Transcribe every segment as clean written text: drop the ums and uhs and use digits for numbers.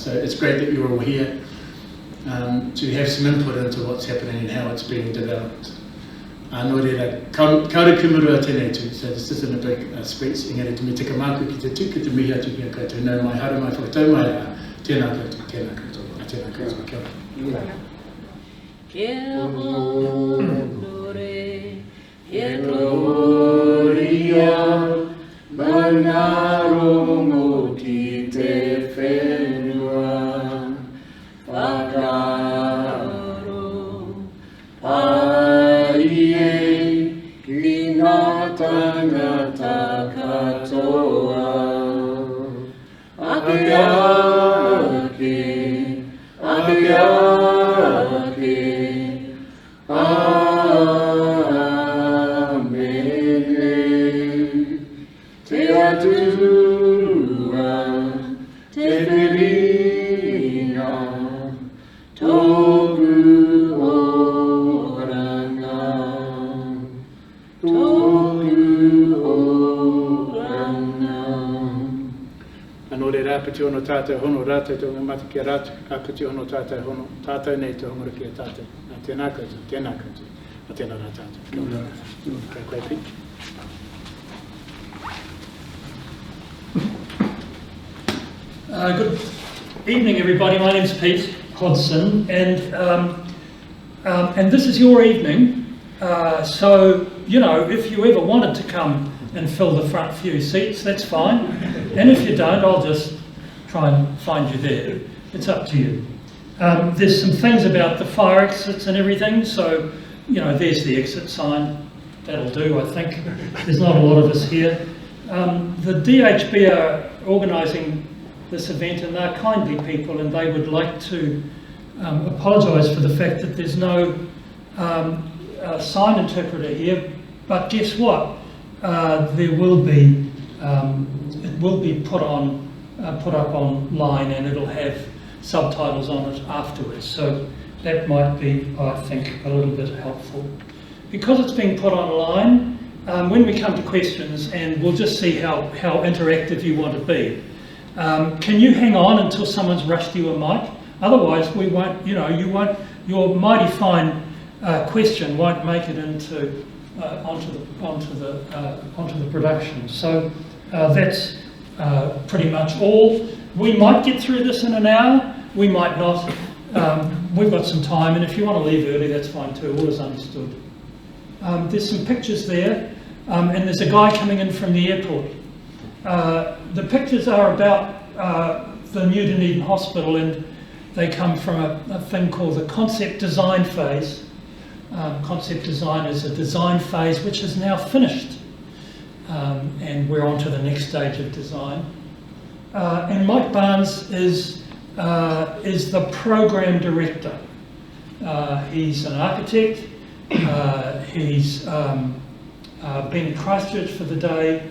So it's great that you're all here to have some input into what's happening and how it's being developed. Nō reira, kaore kumurua tēnei tū. So this isn't a big speech. Engari te me tika māku ki te tū, ki te mihi atu ki a koutou. Nau mai hara mai whakatau mai a tēnā koutou, tēnā koutou, a tēnā koutou, kia ora. Kia hore, he gloria, manarongo ki te whenua, whakaro, paie, ki ngā tangata katoa, ake ake, ake ake, amen. Te atua, te whiringa, tōku oranga, tōku oranga. Anō reira, apiti ono tātou hono, rātou tō ngā mata ki a rātou, apiti ono tātou hono, tātou nei tō hongora ki a tātou. Tēnā koutou, tēnā koutou, a tēnā rā tātou. Kia ora. Kia koe Pete. Good evening, everybody. My name's Pete Hodson, and this is your evening. So, you know, if you ever wanted to come and fill the front few seats, that's fine. And if you don't, I'll just try and find you there. It's up to you. There's some things about the fire exits and everything, so, you know, there's the exit sign. That'll do, I think. There's not a lot of us here. The DHB are organising this event, and they're kindly people, and they would like to apologise for the fact that there's no sign interpreter here. But guess what? There will be. It will be put up online, and it'll have subtitles on it afterwards. So that might be, I think, a little bit helpful. Because it's being put online, when we come to questions, and we'll just see how interactive you want to be. Can you hang on until someone's rushed you a mic? Otherwise, we won't. You know, your mighty fine question won't make it into onto the production. So that's pretty much all. We might get through this in an hour. We might not. We've got some time, and if you want to leave early, that's fine too. All is understood. There's some pictures there, and there's a guy coming in from the airport. The pictures are about the new Dunedin hospital, and they come from a thing called the concept design phase. Concept design is a design phase which is now finished, and we're on to the next stage of design. And Mike Barnes is the program director. He's an architect. He's been in Christchurch for the day.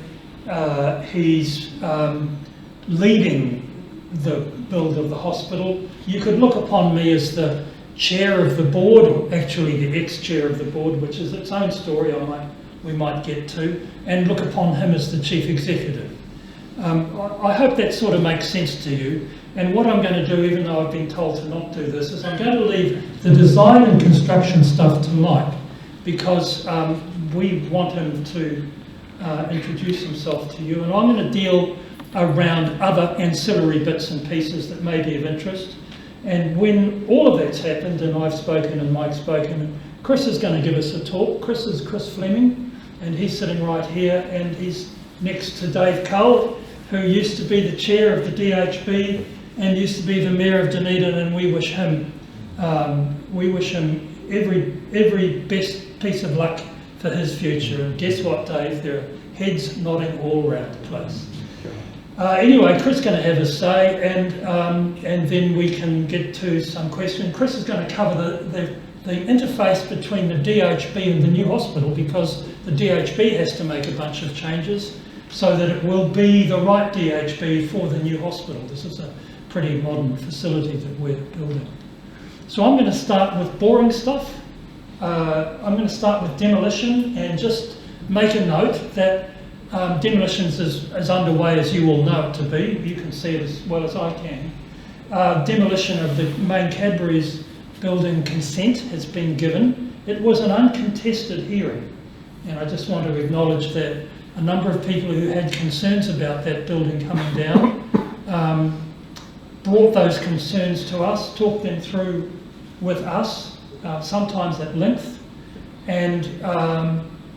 He's leading the build of the hospital. You could look upon me as the chair of the board, or actually the ex-chair of the board, which is its own story we might get to, and look upon him as the chief executive. I hope that sort of makes sense to you. And what I'm going to do, even though I've been told to not do this, is I'm going to leave the design and construction stuff to Mike, because we want him to introduce himself to you, and I'm going to deal around other ancillary bits and pieces that may be of interest. And when all of that's happened, and I've spoken and Mike's spoken, and Chris is going to give us a talk. Chris is Chris Fleming, and he's sitting right here, and he's next to Dave Cull, who used to be the chair of the DHB and used to be the mayor of Dunedin, and we wish him every best piece of luck for his future. And guess what, Dave? There are heads nodding all around the place. Anyway, Chris is going to have a say, and then we can get to some questions. Chris is going to cover the interface between the DHB and the new hospital, because the DHB has to make a bunch of changes so that it will be the right DHB for the new hospital. This is a pretty modern facility that we're building. So I'm going to start with boring stuff. I'm going to start with demolition, and just make a note that demolitions is as underway as you all know it to be. You can see it as well as I can. demolition of the main Cadbury's building consent has been given. It was an uncontested hearing, and I just want to acknowledge that a number of people who had concerns about that building coming down brought those concerns to us, talked them through with us, sometimes at length, and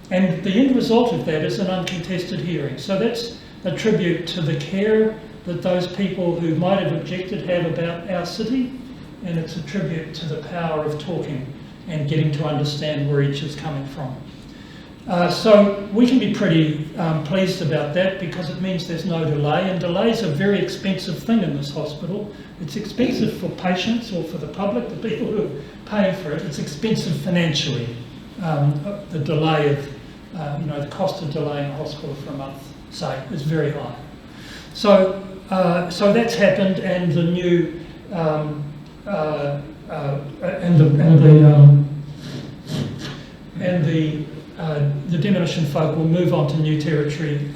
the end result of that is an uncontested hearing. So that's a tribute to the care that those people who might have objected have about our city, and it's a tribute to the power of talking and getting to understand where each is coming from. So we can be pretty pleased about that, because it means there's no delay, and delays are a very expensive thing in this hospital. It's expensive for patients or for the public, the people who are paying for it. It's expensive financially. The delay of, the cost of delaying a hospital for a month, say, is very high. So that's happened, and the new the demolition folk will move on to new territory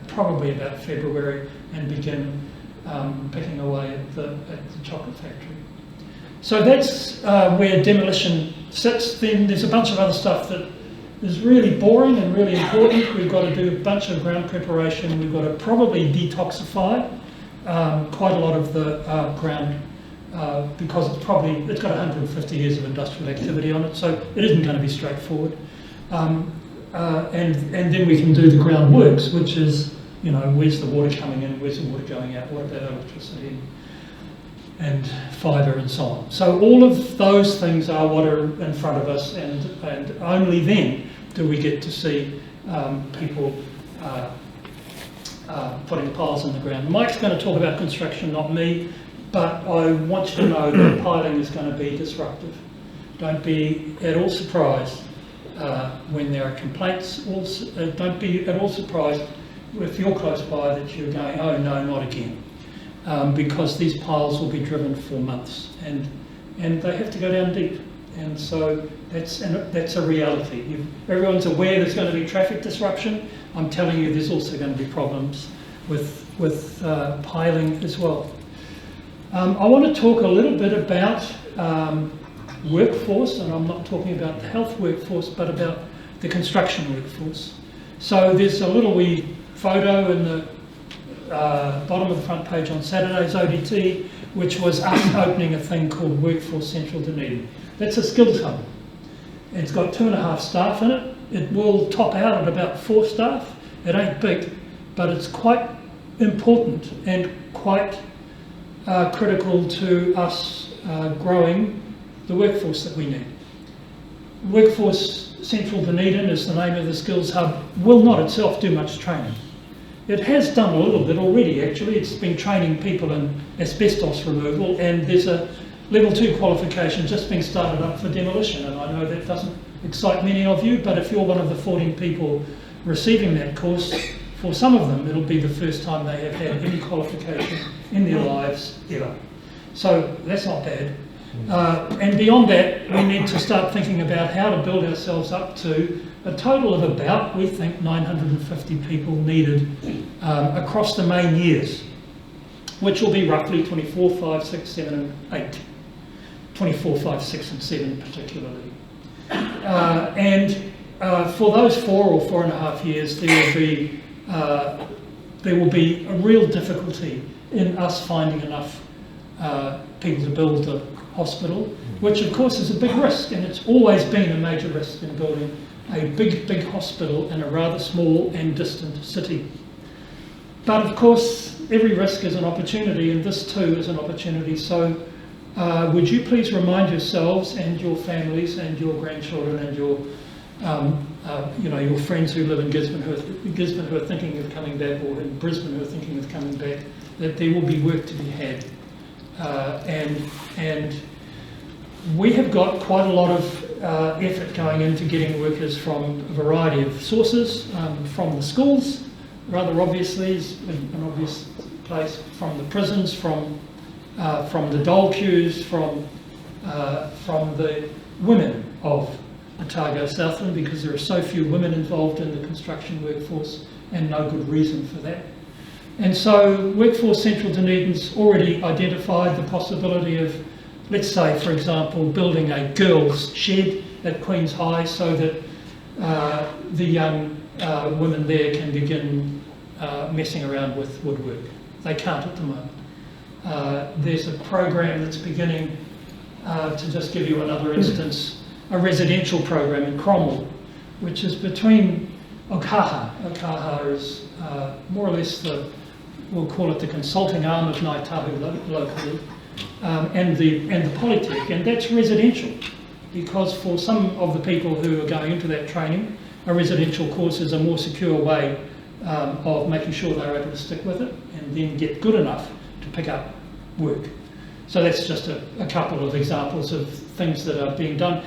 probably about February and begin picking away at the chocolate factory. So that's where demolition sits. Then there's a bunch of other stuff that is really boring and really important. We've got to do a bunch of ground preparation. We've got to probably detoxify quite a lot of the ground because it's got 150 years of industrial activity on it, so it isn't going to be straightforward. And then we can do the groundworks, which is, where's the water coming in, where's the water going out, what about electricity and fibre and so on. So all of those things are what are in front of us, and only then do we get to see people putting piles in the ground. Mike's going to talk about construction, not me, but I want you to know that piling is going to be disruptive. Don't be at all surprised when there are complaints. Don't be at all surprised if you're close by that you're going, oh no, not again. Because these piles will be driven for months, and they have to go down deep, and so that's a reality. Everyone's aware there's going to be traffic disruption. I'm telling you, there's also going to be problems with piling as well. I want to talk a little bit about workforce, and I'm not talking about the health workforce, but about the construction workforce. So there's a little wee photo in the bottom of the front page on Saturday's ODT, which was us opening a thing called Workforce Central Dunedin. That's a skills hub. It's got 2.5 staff in it. It will top out at about 4 staff. It ain't big, but it's quite important and quite critical to us growing the workforce that we need. Workforce Central Dunedin is the name of the skills hub, will not itself do much training. It has done a little bit already, actually. It's been training people in asbestos removal, and there's a level 2 qualification just being started up for demolition, and I know that doesn't excite many of you, but if you're one of the 14 people receiving that course, for some of them it'll be the first time they have had any qualification in their lives ever. So that's not bad. And beyond that, we need to start thinking about how to build ourselves up to a total of about, we think, 950 people needed across the main years, which will be roughly 24, 5, 6, 7 and 8. 24, 5, 6 and 7 particularly. For those 4 or 4.5 years, there will be a real difficulty in us finding enough people to build a hospital, which of course is a big risk, and it's always been a major risk in building a big hospital in a rather small and distant city. But of course, every risk is an opportunity, and this too is an opportunity. So would you please remind yourselves and your families and your grandchildren and your your friends who live in Gisborne who are thinking of coming back, or in Brisbane who are thinking of coming back, that there will be work to be had. And we have got quite a lot of effort going into getting workers from a variety of sources, from the schools, rather obviously, is an obvious place, from the prisons, from the dole queues, from the women of Otago Southland, because there are so few women involved in the construction workforce, and no good reason for that. And so Workforce Central Dunedin's already identified the possibility of, let's say, for example, building a girls' shed at Queen's High so that the young women there can begin messing around with woodwork. They can't at the moment. There's a program that's beginning, to just give you another instance, a residential program in Cromwell, which is between Okaha. Okaha is more or less we'll call it the consulting arm of Ngāi Tahu locally, and the Polytech, and that's residential, because for some of the people who are going into that training, a residential course is a more secure way of making sure they're able to stick with it and then get good enough to pick up work. So that's just a couple of examples of things that are being done.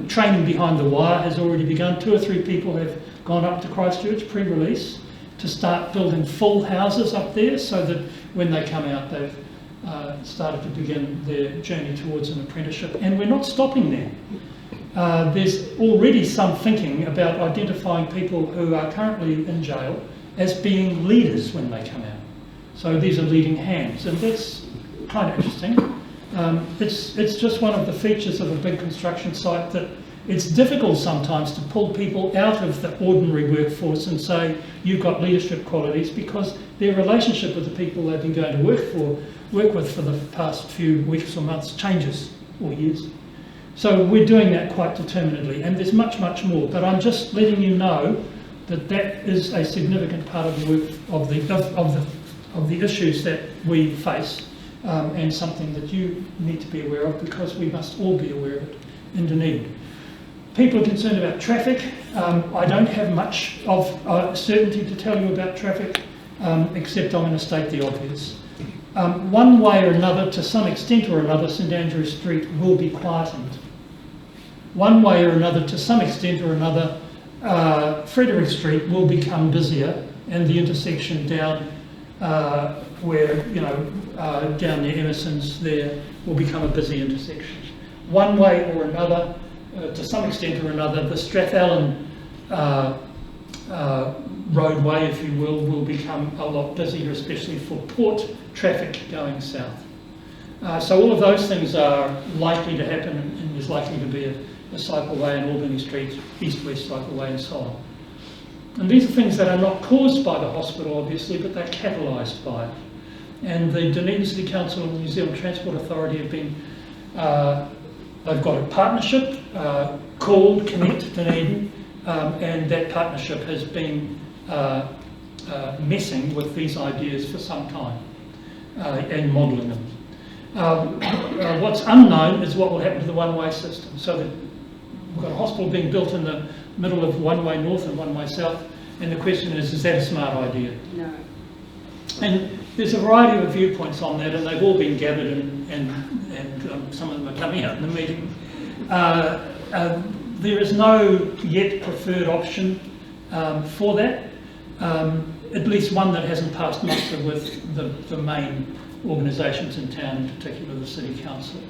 Training behind the wire has already begun. 2 or 3 people have gone up to Christchurch pre-release to start building full houses up there, so that when they come out they've started to begin their journey towards an apprenticeship. And we're not stopping there. There's already some thinking about identifying people who are currently in jail as being leaders when they come out. So these are leading hands, and that's kind of interesting. It's just one of the features of a big construction site that it's difficult sometimes to pull people out of the ordinary workforce and say you've got leadership qualities, because their relationship with the people they've been going to work with for the past few weeks or months changes, or years. So we're doing that quite determinedly, and there's much, much more. But I'm just letting you know that that is a significant part of the work of the issues that we face, and something that you need to be aware of, because we must all be aware of it in Dunedin. People are concerned about traffic. I don't have much of certainty to tell you about traffic, except I'm going to state the obvious. One way or another, to some extent or another, St Andrew Street will be quietened. One way or another, to some extent or another, Frederick Street will become busier, and the intersection down where, down near Emerson's there will become a busy intersection. One way or another, to some extent or another, the Strathallan roadway, if you will become a lot busier, especially for port traffic going south. So all of those things are likely to happen, and there's likely to be a cycleway in Albany Street, east-west cycleway, and so on. And these are things that are not caused by the hospital, obviously, but they're catalysed by it. And the Dunedin City Council and the New Zealand Transport Authority have been, they've got a partnership called Connect Dunedin, and that partnership has been messing with these ideas for some time and modelling them. What's unknown is what will happen to the one-way system. So that we've got a hospital being built in the middle of one-way north and one-way south, and the question is that a smart idea? No. And there's a variety of viewpoints on that, and they've all been gathered, and some of them are coming out in the meeting. There is no yet preferred option for that, at least one that hasn't passed muster with the main organisations in town, in particular the City Council.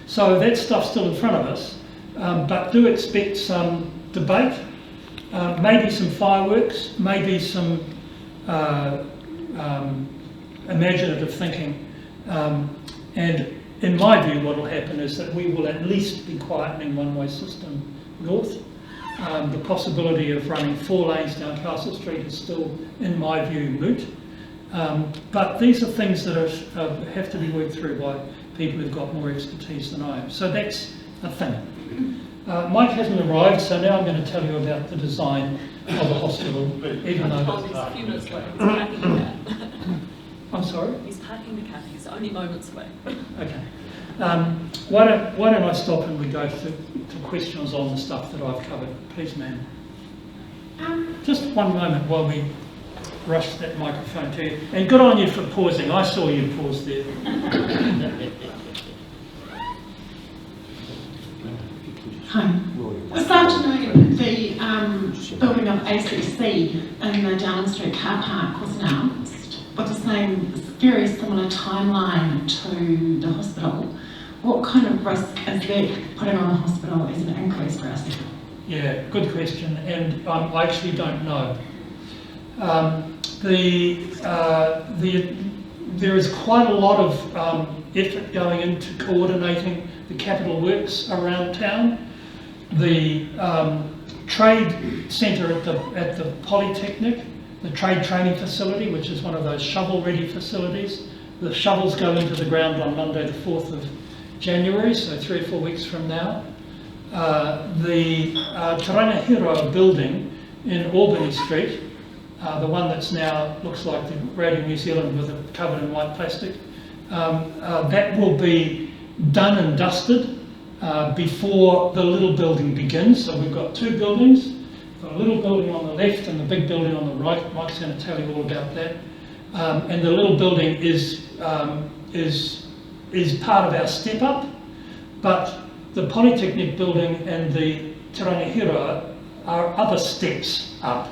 So that stuff's still in front of us, but do expect some debate, maybe some fireworks, maybe some imaginative thinking, and in my view what will happen is that we will at least be quietening one-way system north. The possibility of running 4 lanes down Castle Street is still, in my view, moot. But these are things that have to be worked through by people who've got more expertise than I am. So that's a thing. Mike hasn't arrived, so now I'm going to tell you about the design of the hospital, even though he's a few minutes away. He's parking the car. I'm sorry? He's parking the car. He's only moments away. Okay. Why don't I stop and we go to questions on the stuff that I've covered. Please, ma'am. Just one moment while we rush that microphone to you. And good on you for pausing. I saw you pause there. Hi. This afternoon, the building of ACC in the Dowling Street car park was announced with the same very similar timeline to the hospital. What kind of risk is that putting on the hospital as an increased risk? Yeah, good question, and I actually don't know. There is quite a lot of effort going into coordinating the capital works around town. The trade centre at the Polytechnic, the trade training facility, which is one of those shovel-ready facilities. The shovels go into the ground on Monday the 4th of January, so 3 or 4 weeks from now. The Tarangahiro building in Albany Street, the one that's now looks like the Radio New Zealand with it covered in white plastic, that will be done and dusted before the little building begins. So we've got 2 buildings. We've got a little building on the left and the big building on the right. Mike's going to tell you all about that. And the little building is part of our step up, but the Polytechnic building and the Tarangahiro are other steps up.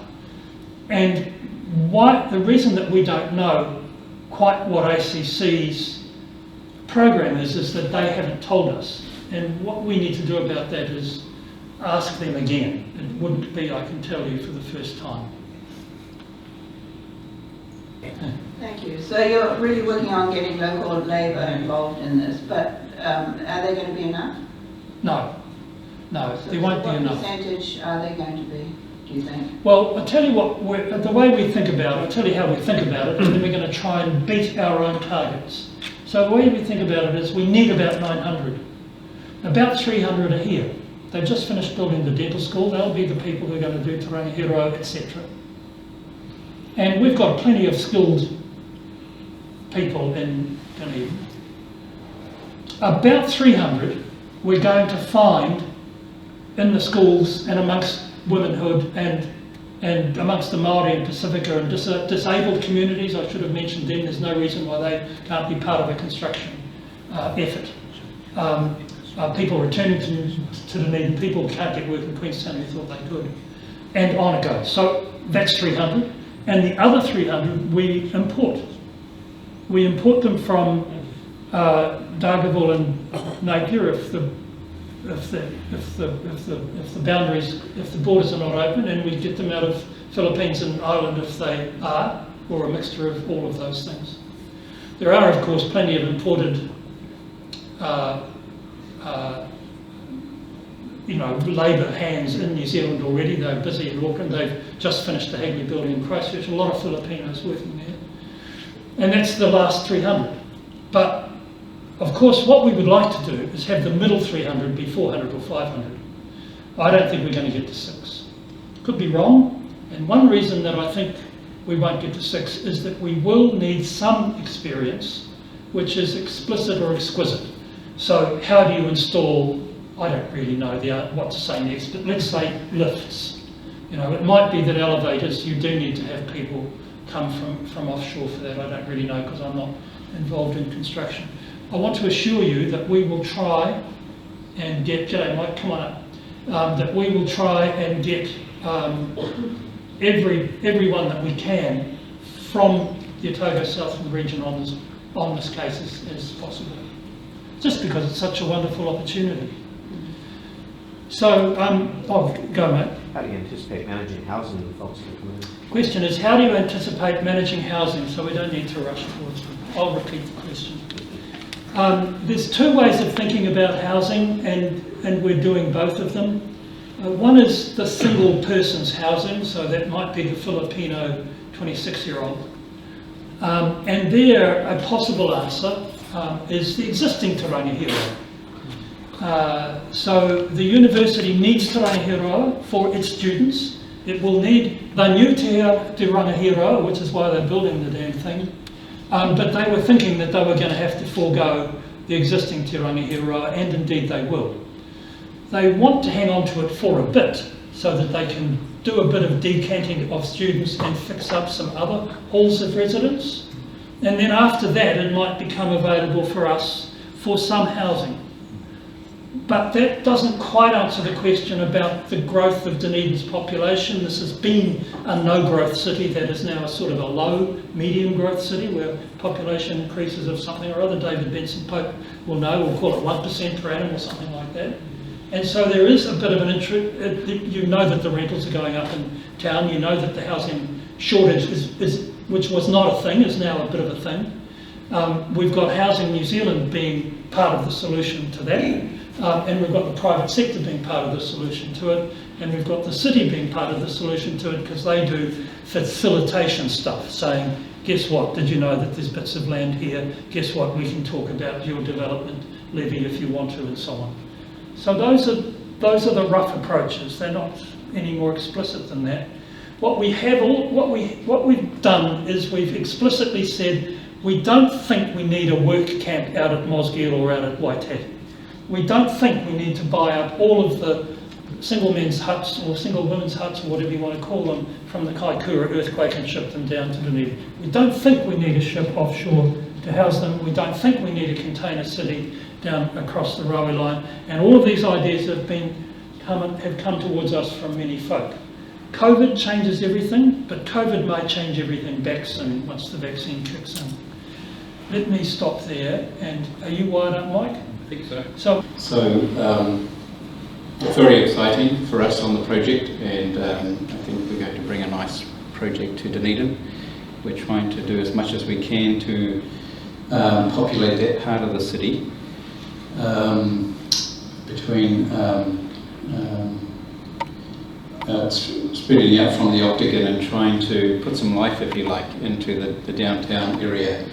And the reason that we don't know quite what ACC's program is that they haven't told us. And what we need to do about that is ask them again. It wouldn't be, I can tell you, for the first time. Thank you. So you're really working on getting local labour involved in this, but are they going to be enough? No, So there won't be enough. What percentage are they going to be, do you think? Well, I'll tell you what, the way we think about it, I'll tell you how we think about it, and then we're going to try and beat our own targets. So the way we think about it is we need about 900. About 300 are here. They've just finished building the dental school. They'll be the people who are going to do Tarangahiro, etc. And we've got plenty of skilled people in Dunedin. About 300 we're going to find in the schools and amongst womenhood and amongst the Māori and Pacifica and disabled communities. I should have mentioned them. There's no reason why they can't be part of a construction effort. People returning to Dunedin, people who can't get work in Queenstown who thought they could, and on it goes. So that's 300. And the other 300 we import. We import them from Dargaville and Napier if the boundaries, if the borders are not open, and we get them out of Philippines and Ireland if they are, or a mixture of all of those things. There are, of course, plenty of imported labour hands in New Zealand already. They're busy in Auckland. They've just finished the Hagley building in Christchurch. A lot of Filipinos working there. And that's the last 300. But, of course, what we would like to do is have the middle 300 be 400 or 500. I don't think we're going to get to 6. Could be wrong. And one reason that I think we won't get to 6 is that we will need some experience which is explicit or exquisite. So how do you install, I don't really know what to say next, but let's say lifts. It might be that elevators, you do need to have people come from offshore for that. I don't really know because I'm not involved in construction. I want to assure you that we will try and get, G'day Mike, come on up, that we will try and get everyone that we can from the Otago Southland region on this case as possible. Just because it's such a wonderful opportunity. So, go mate. How do you anticipate managing housing with folks that come in? Question is, how do you anticipate managing housing so we don't need to rush towards them? I'll repeat the question. There's 2 ways of thinking about housing, and we're doing both of them. One is the single person's housing, so that might be the Filipino 26-year-old. And there, a possible answer is the existing Tarangahiro. So the university needs Tarangahiro for its students. It will need the new Tarangahiro, which is why they're building the damn thing. But they were thinking that they were going to have to forego the existing Tarangahiro, and indeed they will. They want to hang on to it for a bit so that they can do a bit of decanting of students and fix up some other halls of residence. And then after that, it might become available for us for some housing. But that doesn't quite answer the question about the growth of Dunedin's population. This has been a no-growth city that is now a sort of a low, medium growth city where population increases of something or other. David Benson Pope will know, we'll call it 1% per annum or something like that. And so there is a bit of an interest. You know that the rentals are going up in town. You know that the housing shortage, which was not a thing, is now a bit of a thing. We've got Housing New Zealand being part of the solution to that, and we've got the private sector being part of the solution to it, and we've got the city being part of the solution to it because they do facilitation stuff, saying, guess what, did you know that there's bits of land here? Guess what, we can talk about your development levy if you want to, and so on. So those are the rough approaches. They're not any more explicit than that. What we've done is we've explicitly said we don't think we need a work camp out at Mosgiel or out at Waitati. We don't think we need to buy up all of the single men's huts or single women's huts or whatever you want to call them from the Kaikoura earthquake and ship them down to Dunedin. We don't think we need a ship offshore to house them. We don't think we need a container city down across the railway line. And all of these ideas have come towards us from many folk. COVID changes everything, but COVID may change everything back soon once the vaccine kicks in. Let me stop there. And are you wired up, Mike? I think so. So very exciting for us on the project, and I think we're going to bring a nice project to Dunedin. We're trying to do as much as we can to populate that part of the city between spreading out from the Octagon and trying to put some life, if you like, into the downtown area,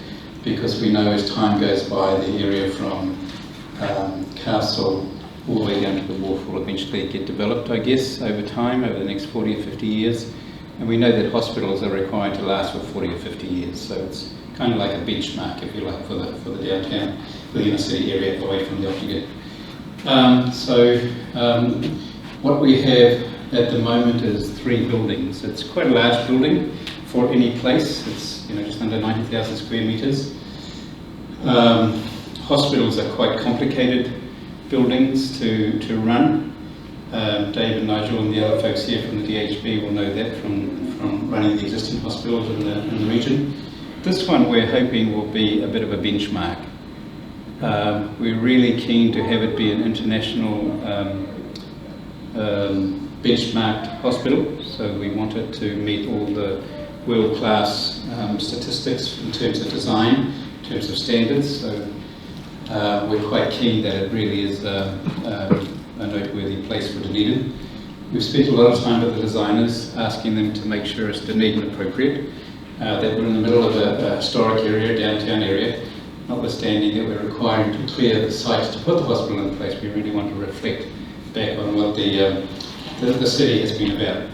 because we know as time goes by the area from Castle all the way down to the wharf will eventually get developed, I guess, over time, over the next 40 or 50 years. And we know that hospitals are required to last for 40 or 50 years, so it's kind of like a benchmark, if you like, for the downtown, the inner city area away from the Octagon. What we have at the moment is 3 buildings. It's quite a large building for any place. It's just under 90,000 square metres. Hospitals are quite complicated buildings to run. Dave and Nigel and the other folks here from the DHB will know that from running the existing hospitals in the region. This one we're hoping will be a bit of a benchmark. We're really keen to have it be an international benchmarked hospital, so we want it to meet all the world-class statistics in terms of design, in terms of standards. So we're quite keen that it really is a noteworthy place for Dunedin. We've spent a lot of time with the designers asking them to make sure it's Dunedin appropriate, that we're in the middle of a historic area, downtown area, notwithstanding that we're requiring to clear the site to put the hospital in place. We really want to reflect back on what the city has been about.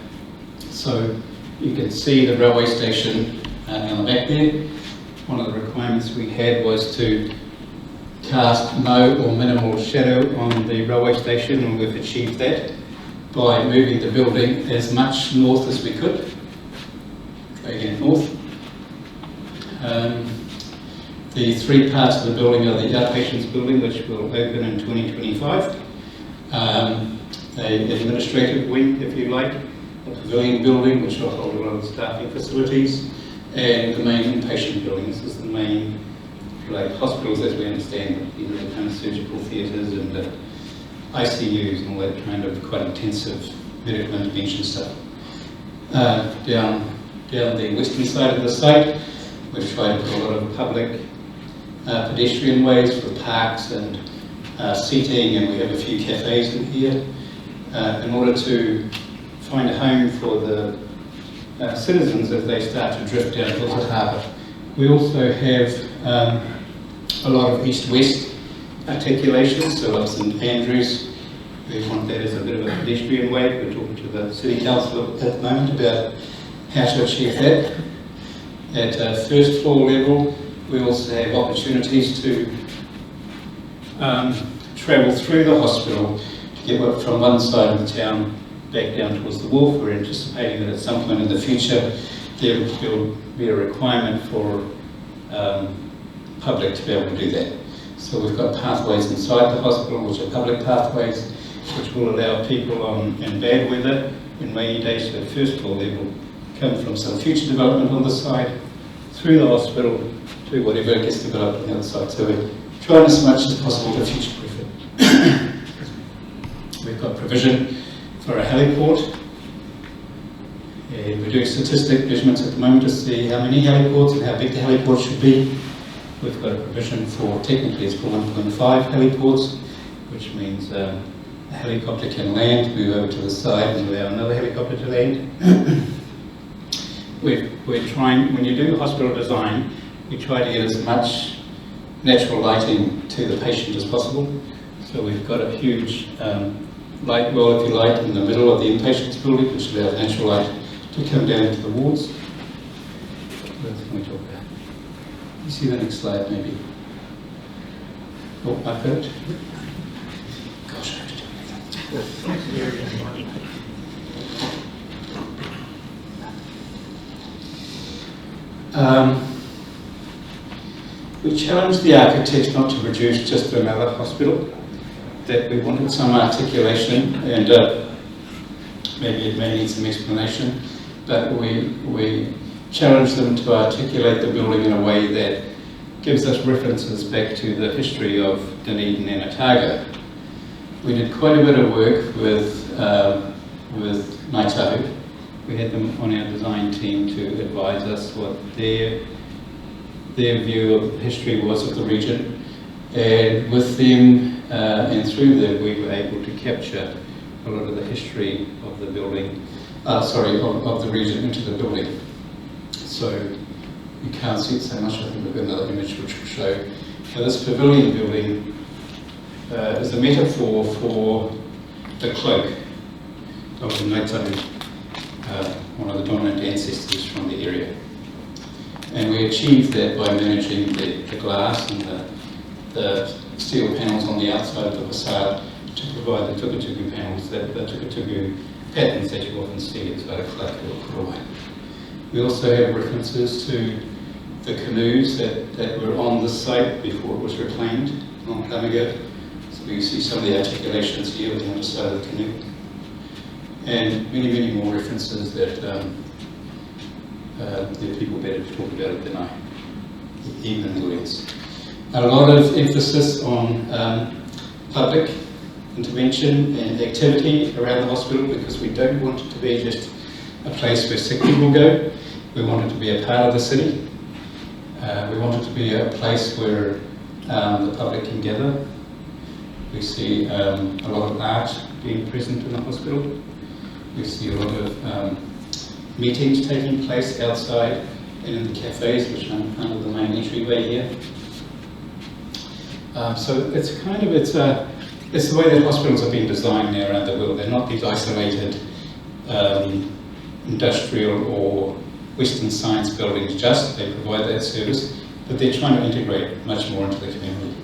So you can see the railway station on the back there. One of the requirements we had was to cast no or minimal shadow on the railway station, and we've achieved that by moving the building as much north as we could. Try again, north. The 3 parts of the building are the outpatients building, which will open in 2025. The administrative wing, if you like, a pavilion building, which will hold a lot of staffing facilities, and the main inpatient building. This is the main, if you like, hospitals as we understand them, either the kind of surgical theatres and ICUs and all that kind of quite intensive medical intervention stuff. Down the western side of the site, we've tried to put a lot of public pedestrian ways for parks and seating, and we have a few cafes in here in order to find a home for the citizens as they start to drift down towards the harbour. We also have a lot of east-west articulation, so up St Andrews, we want that as a bit of a pedestrian way. We're talking to the City Council at the moment about how to achieve that. At first floor level, we also have opportunities to travel through the hospital to get from one side of the town back down towards the wharf. We're anticipating that at some point in the future there will be a requirement for public to be able to do that. So we've got pathways inside the hospital, which are public pathways, which will allow people in bad weather, in rainy days, at first floor level, come from some future development on the side, through the hospital, to whatever gets developed on the other side. So we're trying as much as possible to future-proof it. We've got provision for a heliport And we're doing statistic measurements at the moment to see how many heliports and how big the heliports should be. We've got a provision for, technically it's for 1.5 heliports, which means a helicopter can land, move over to the side and allow another helicopter to land. We're trying, when you do hospital design, we try to get as much natural lighting to the patient as possible. So we've got a huge light well, if you like, in the middle of the inpatient's building, which allows natural light to come down to the wards. What else can we talk about? You see the next slide, maybe? Oh, I've got it. Gosh, I have to do we challenged the architects not to produce just another hospital, that we wanted some articulation, and maybe it may need some explanation, but we challenged them to articulate the building in a way that gives us references back to the history of Dunedin and Otago. We did quite a bit of work with Ngāi Tahu. We had them on our design team to advise us what their view of the history was of the region, and with them and through them we were able to capture a lot of the history of the building, of the region into the building. So you can't see it so much. I think we've got another image which will show. So this pavilion building is a metaphor for the cloak of the Ngāi Tahu, one of the dominant ancestors from the area. And we achieved that by managing the glass and the steel panels on the outside of the facade to provide the tukutuku panels, the tukutuku patterns that you often see inside a cloak or koroi. We also have references to the canoes that were on the site before it was reclaimed a long time ago. So you see some of the articulations here with the underside of the canoe. And many, many more references that the people better to talk about it than I, even in the audience. A lot of emphasis on public intervention and activity around the hospital, because we don't want it to be just a place where sick people go. We want it to be a part of the city. We want it to be a place where the public can gather. We see a lot of art being present in the hospital. We see a lot of meetings taking place outside and in the cafes, which are under the main entryway here. So it's the way that hospitals are being designed now around the world. They're not these isolated industrial or Western science buildings just. They provide that service, but they're trying to integrate much more into the community.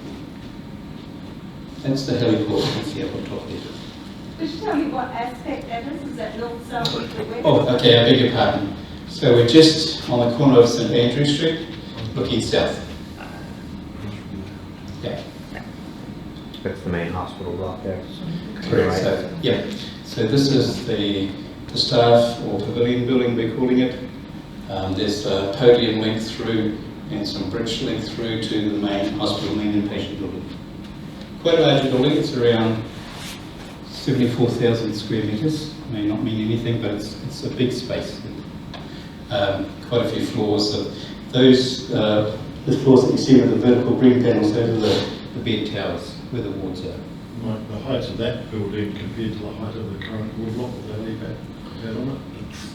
That's the heliport you can see up on top there. Could you tell me what aspect that is? Is that north, south, or west? Oh, okay, I beg your pardon. So we're just on the corner of St Andrew Street, looking south. Yeah. That's the main hospital block there. Correct. Right. So, yeah. So this is the staff or pavilion building, we're calling it. There's a podium linked through and some bridge linked through to the main hospital, main inpatient building. Quite a large building. It's around 74,000 square metres. May not mean anything, but it's a big space. Quite a few floors. So those the floors that you see with the vertical green panels, those are the bed towers where the wards are. Like the height of that building compared to the height of the current ward block with the helipad on it?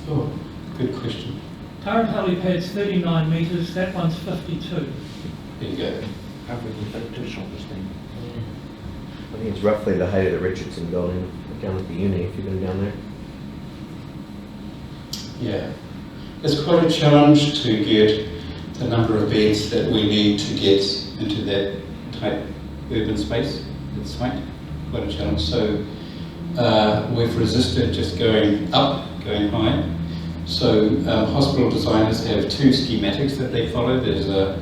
Oh, good question. Current helipad's 39 metres, that one's 52. There you go. I think it's roughly the height of the Richardson building down at the uni, if you've been down there. Yeah. It's quite a challenge to get the number of beds that we need to get into that tight urban space. It's quite a challenge. So we've resisted just going up, going high. So hospital designers have two schematics that they follow. There's an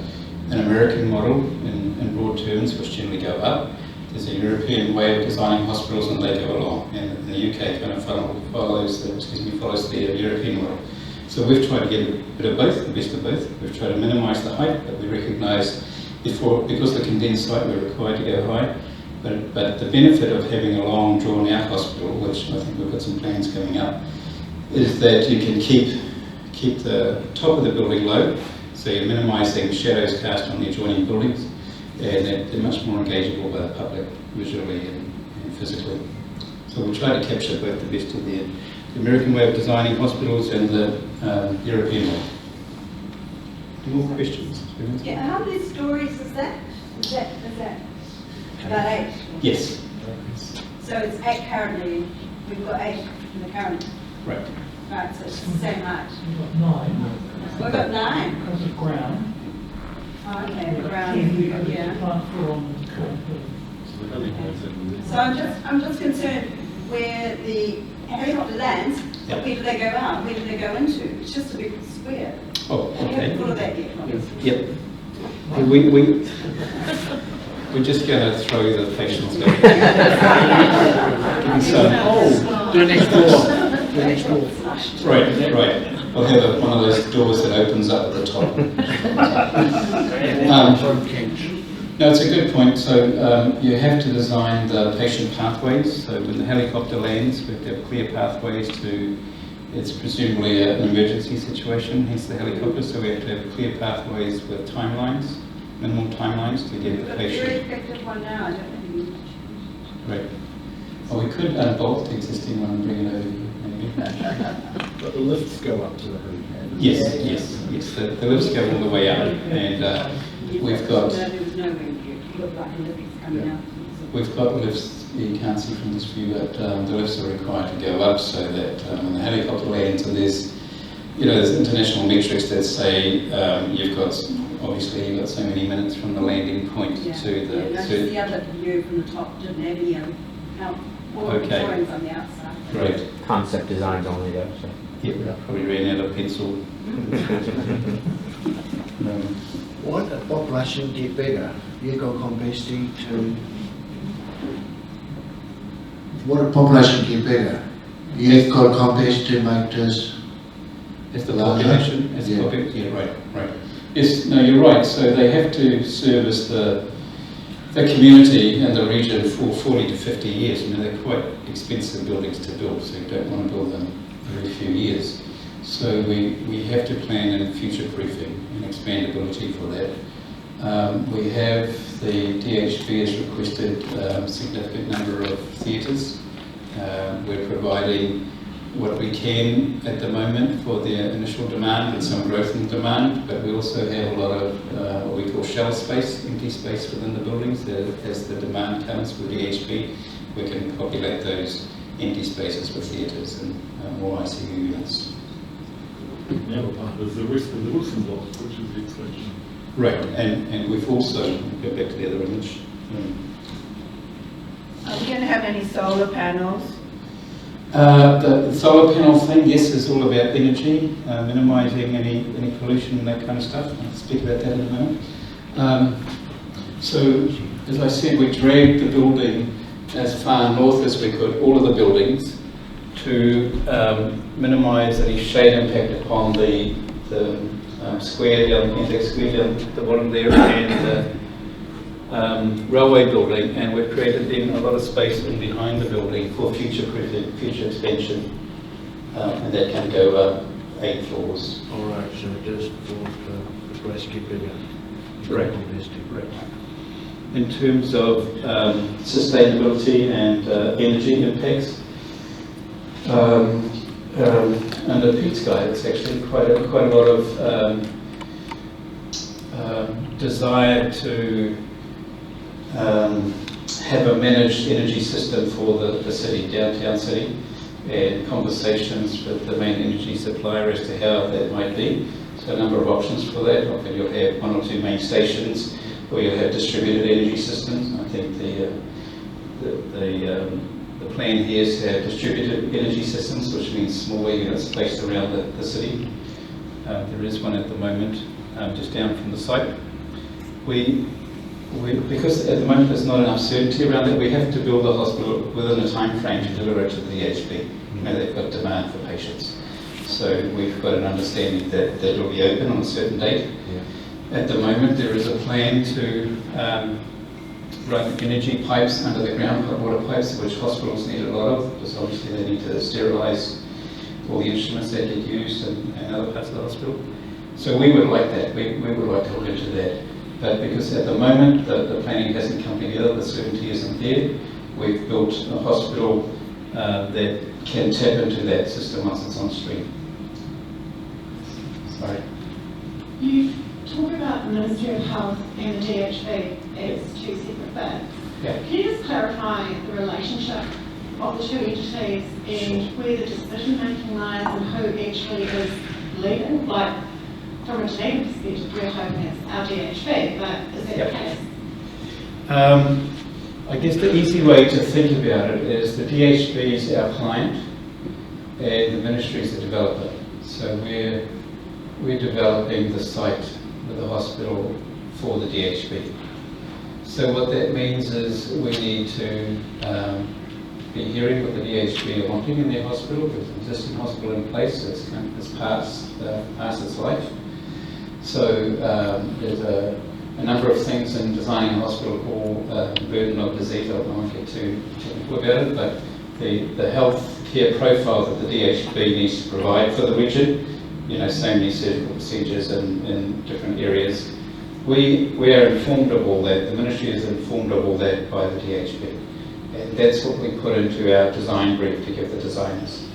American model in broad terms, which generally go up. There's a European way of designing hospitals, and they go along. And the UK kind of follows the European model. So we've tried to get a bit of both, the best of both. We've tried to minimise the height, but we recognise because the condensed site, we're required to go high. But the benefit of having a long, drawn-out hospital, which I think we've got some plans coming up, is that you can keep the top of the building low, so you're minimising shadows cast on the adjoining buildings, and they're much more engageable by the public visually and physically. So we try to capture both the best of the American way of designing hospitals and the European way. More questions? Yeah, how many stories is that? Is that about 8? Yes. So it's 8 currently. We've got 8 in the current. Right. Right, so it's the same height. We've got 9. We've got 9. Because of ground. Oh, okay, the ground. 10 we got Yeah. plant floor on the current building. So I'm just concerned where the helicopter lands. Yep. Where do they go out? Where do they go into? It's just a big square. Oh, We haven't okay. thought of that yet, obviously. Yep. We're just going to throw the patients over. So, The next door. The next door. right. We'll have one of those doors that opens up at the top. No, it's a good point. So you have to design the patient pathways. So when the helicopter lands, we have to have clear pathways to, it's presumably an emergency situation, hence the helicopter. So we have to have clear pathways with timelines, minimal timelines to get We've the got a very patient. effective one now. I don't think we need to change. Right. Or we could unbolt the existing one and bring it over here, maybe. But the lifts go up to the helipad. Yes. The lifts go all the way up, and we've got There was no way to look like a lift coming out. we've got lifts. You can't see from this view, but the lifts are required to go up so that when the helicopter lands, and there's international metrics that say you've got so many minutes from the landing point Yeah. to the. Just the other view from the top didn't have any all the Okay. drawings on the outside. Right. Concept designs only though, so. Yeah, probably ran out of pencil. What the population get bigger? You got capacity to. What the population get bigger? You've got capacity to make this. As the larger? population, Yeah. Right. Yes, no, you're right. So they have to service the community and the region for 40 to 50 years. I mean, they're quite expensive buildings to build, so you don't want to build them every few years. So we have to plan in future proofing and expandability for that. We have, the DHB has requested a significant number of theatres. We're providing what we can at the moment for the initial demand and some growth in demand, but we also have a lot of what we call shell space, empty space within the buildings. As the demand comes for DHB, we can populate those empty spaces with theatres and more ICU units. The other part is the rest of the Wilson block, which is the expansion. Right, and we've also, go back to the other image. Are we going to have any solar panels? The solar panel thing, yes, is all about energy, minimising any pollution and that kind of stuff. I'll speak about that in a minute. So, as I said, we dragged the building as far north as we could, all of the buildings, to minimise any shade impact upon the square down, Anzac Square down the bottom there, and the railway building, and we've created then a lot of space in behind the building for future expansion, and that can go up 8 floors. All right, so just for the price get bigger. Right. In terms of sustainability and energy impacts, under Pete's guidance, actually quite a lot of desire to have a managed energy system for the city, downtown city, and conversations with the main energy supplier as to how that might be. So a number of options for that. Often you'll have 1 or 2 main stations, or you'll have distributed energy systems. I think the plan here is to have distributed energy systems, which means smaller units placed around the city. There is one at the moment, just down from the site. Because at the moment there's not enough certainty around it, we have to build the hospital within a time frame to deliver it to the DHB. You know, they've got demand for patients. So we've got an understanding that it will be open on a certain date. Yeah. At the moment there is a plan to run energy pipes under the ground, hot water pipes, which hospitals need a lot of, because obviously they need to sterilise all the instruments that get used in other parts of the hospital. So we would like that. We would like to look into that. But because at the moment the planning hasn't come together, the certainty isn't there, we've built a hospital that can tap into that system once it's on stream. Sorry. You talk about the Ministry of Health and the DHB as two separate bits. Yeah. Can you just clarify the relationship of the two entities and where the decision making lies and who actually is leading? Like, from a Dunedin perspective, we're hoping it's our DHB, but is that the case? I guess the easy way to think about it is the DHB is our client and the ministry is the developer. So we're developing the site with the hospital for the DHB. So what that means is we need to be hearing what the DHB are wanting in their hospital. There's an existing hospital in place that's past its life. So there's a number of things in designing a hospital called burden of disease. I won't get too technical about it, but the health care profile that the DHB needs to provide for the region, you know, so many surgical procedures in different areas. We are informed of all that, the ministry is informed of all that by the DHB. And that's what we put into our design brief to give the designers.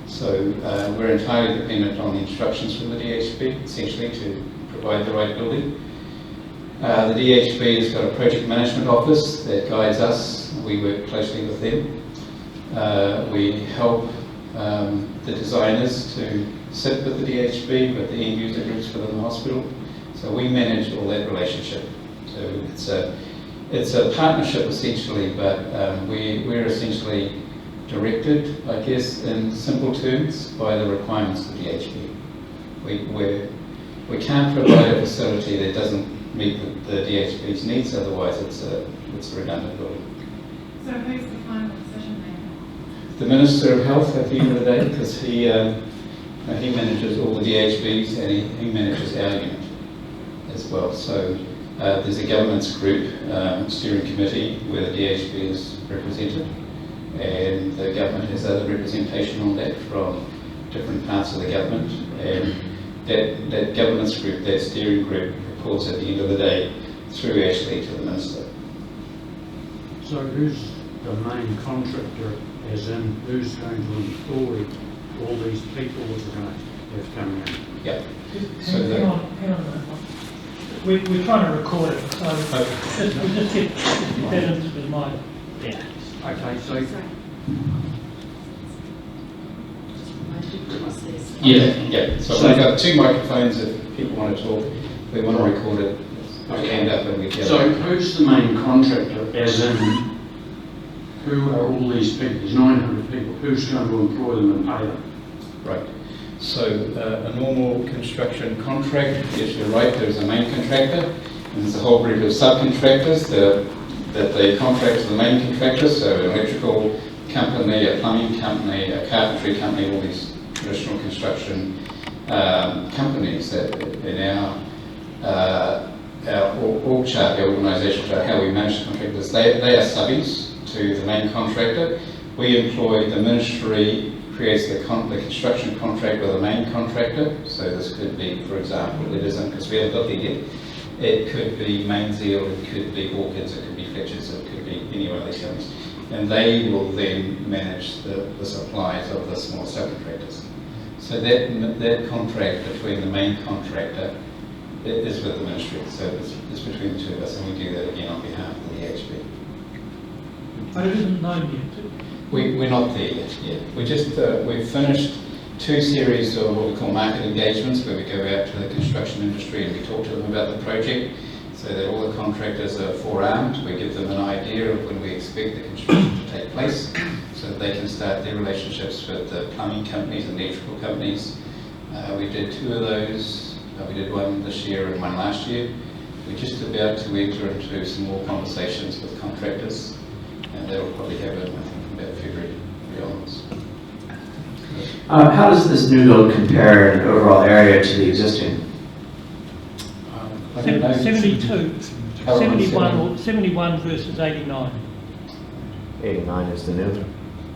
So we're entirely dependent on the instructions from the DHB, essentially, to provide the right building. The DHB has got a project management office that guides us. We work closely with them. We help the designers to sit with the DHB, with the end user groups within the hospital. So we manage all that relationship. So it's a partnership essentially, but we're essentially directed, I guess, in simple terms, by the requirements of the DHB. We can't provide a facility that doesn't meet the DHB's needs, otherwise it's a redundant building. So who's the final decision maker? The Minister of Health at the end of the day, because he manages all the DHBs and he manages our unit as well. So there's a governance group, steering committee, where the DHB is represented, and the government has other representation on that from different parts of the government, and that governance group, that steering group, reports at the end of the day through actually to the Minister. So who's the main contractor, as in who's going to employ all these people that are going to have come in? Yeah. Hang on a minute. We're trying to record it, so we'll just get that into the mic. Yeah. Okay, so yeah. So we've got two microphones if people want to talk. If they want to record it, put your hand up and we get so who's the main contractor, as in who are all these people? There's 900 people. Who's going to employ them and pay them? Right. So a normal construction contract, yes, you're right, there's a main contractor, and there's a whole group of subcontractors that they contract to the main contractor, so an electrical company, a plumbing company, a carpentry company, all these traditional construction companies that in our org chart, our organisational chart, how we manage the contractors, they are subbies to the main contractor. We employ, the ministry creates the construction contract with the main contractor. So this could be, for example, it isn't, because we haven't got there yet, it could be Mainzeal, it could be Hawkins, it could be Fletcher's, it could be any one of these companies. And they will then manage the supplies of the small subcontractors. So that contract between the main contractor is with the ministry. So it's between the two of us, and we do that again on behalf of the DHB. But it isn't known yet. We're not there yet. We've finished 2 series of what we call market engagements, where we go out to the construction industry and we talk to them about the project, so that all the contractors are forearmed. We give them an idea of when we expect the construction to take place, so that they can start their relationships with the plumbing companies and electrical companies. We did 2 of those. We did 1 this year and 1 last year. We're just about to enter into some more conversations with contractors, and that'll probably happen, I think, about February onwards. How does this new build compare in overall area to the existing? 72, 71 versus 89. 89 is the new.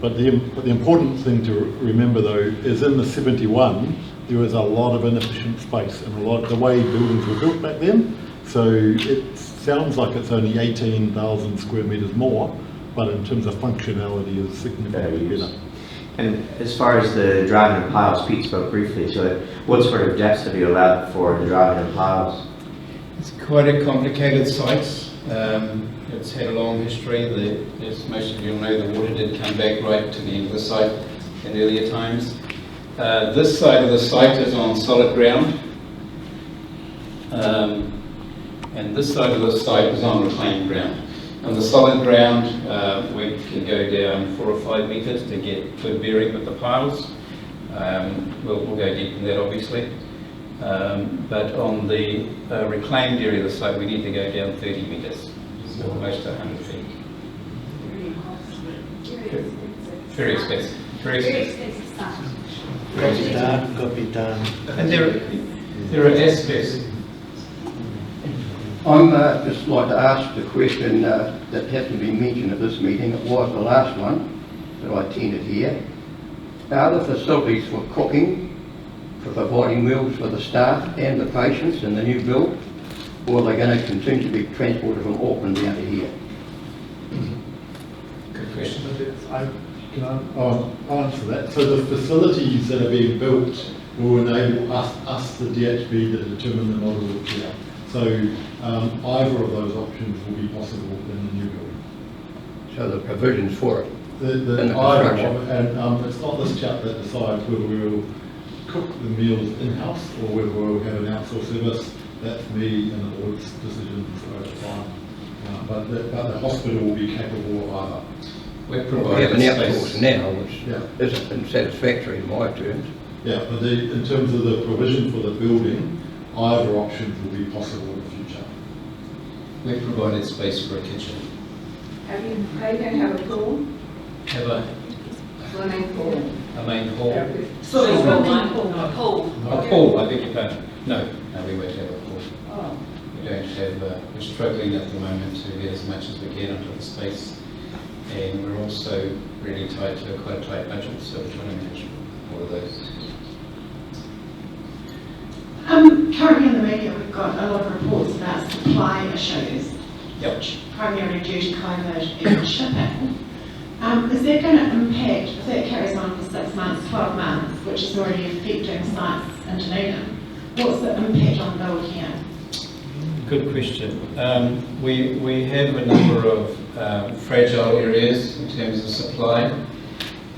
But the important thing to remember though is in the 71 there was a lot of inefficient space and a lot of the way buildings were built back then. So it sounds like it's only 18,000 square metres more, but in terms of functionality is significantly better. And as far as the driving in piles, Pete spoke briefly to it. What sort of depths have you allowed for the driving in piles? It's quite a complicated site. It's had a long history. As most of you know, the water did come back right to the end of the site in earlier times. This side of the site is on solid ground, and this side of the site is on reclaimed ground. On the solid ground, we can go down 4 or 5 metres to get good bearing with the piles. We'll go deep in that obviously. But on the reclaimed area of the site, we need to go down 30 metres, so almost 100 feet. Very expensive. Very expensive. Got to be done. And there are aspects. I'm just like to ask the question that hasn't been mentioned at this meeting. It was the last one that I attended here. Are the facilities for cooking, for providing meals for the staff and the patients in the new build, or are they going to continue to be transported from Auckland down to here? Good question. Can I answer that? So the facilities that are being built will enable us, the DHB, to determine the model of care. So either of those options will be possible in the new building. So the provisions for it? The either of, and it's not this chap that decides whether we will cook the meals in-house or whether we'll have an outsourced service. That's me and the board's decision over time. But the hospital will be capable of either. We have an outsource now, which isn't satisfactory in my terms. Yeah, but in terms of the provision for the building, either option will be possible in the future. We've provided space for a kitchen. Are you going to have a pool? Have a Swimming pool? A main hall? Swimming pool. A pool. A pool, I beg your pardon. No, we won't have a pool. Oh. We don't have, we're struggling at the moment to get as much as we can onto the space. And we're also really tied to quite a tight budget, so we're trying to manage all of those. Currently in the media we've got a lot of reports about supply issues, which primarily due to COVID and shipping. Is that going to impact, if that carries on for 6 months, 12 months, which is already affecting sites in Dunedin, what's the impact on build here? Good question. We have a number of fragile areas in terms of supply.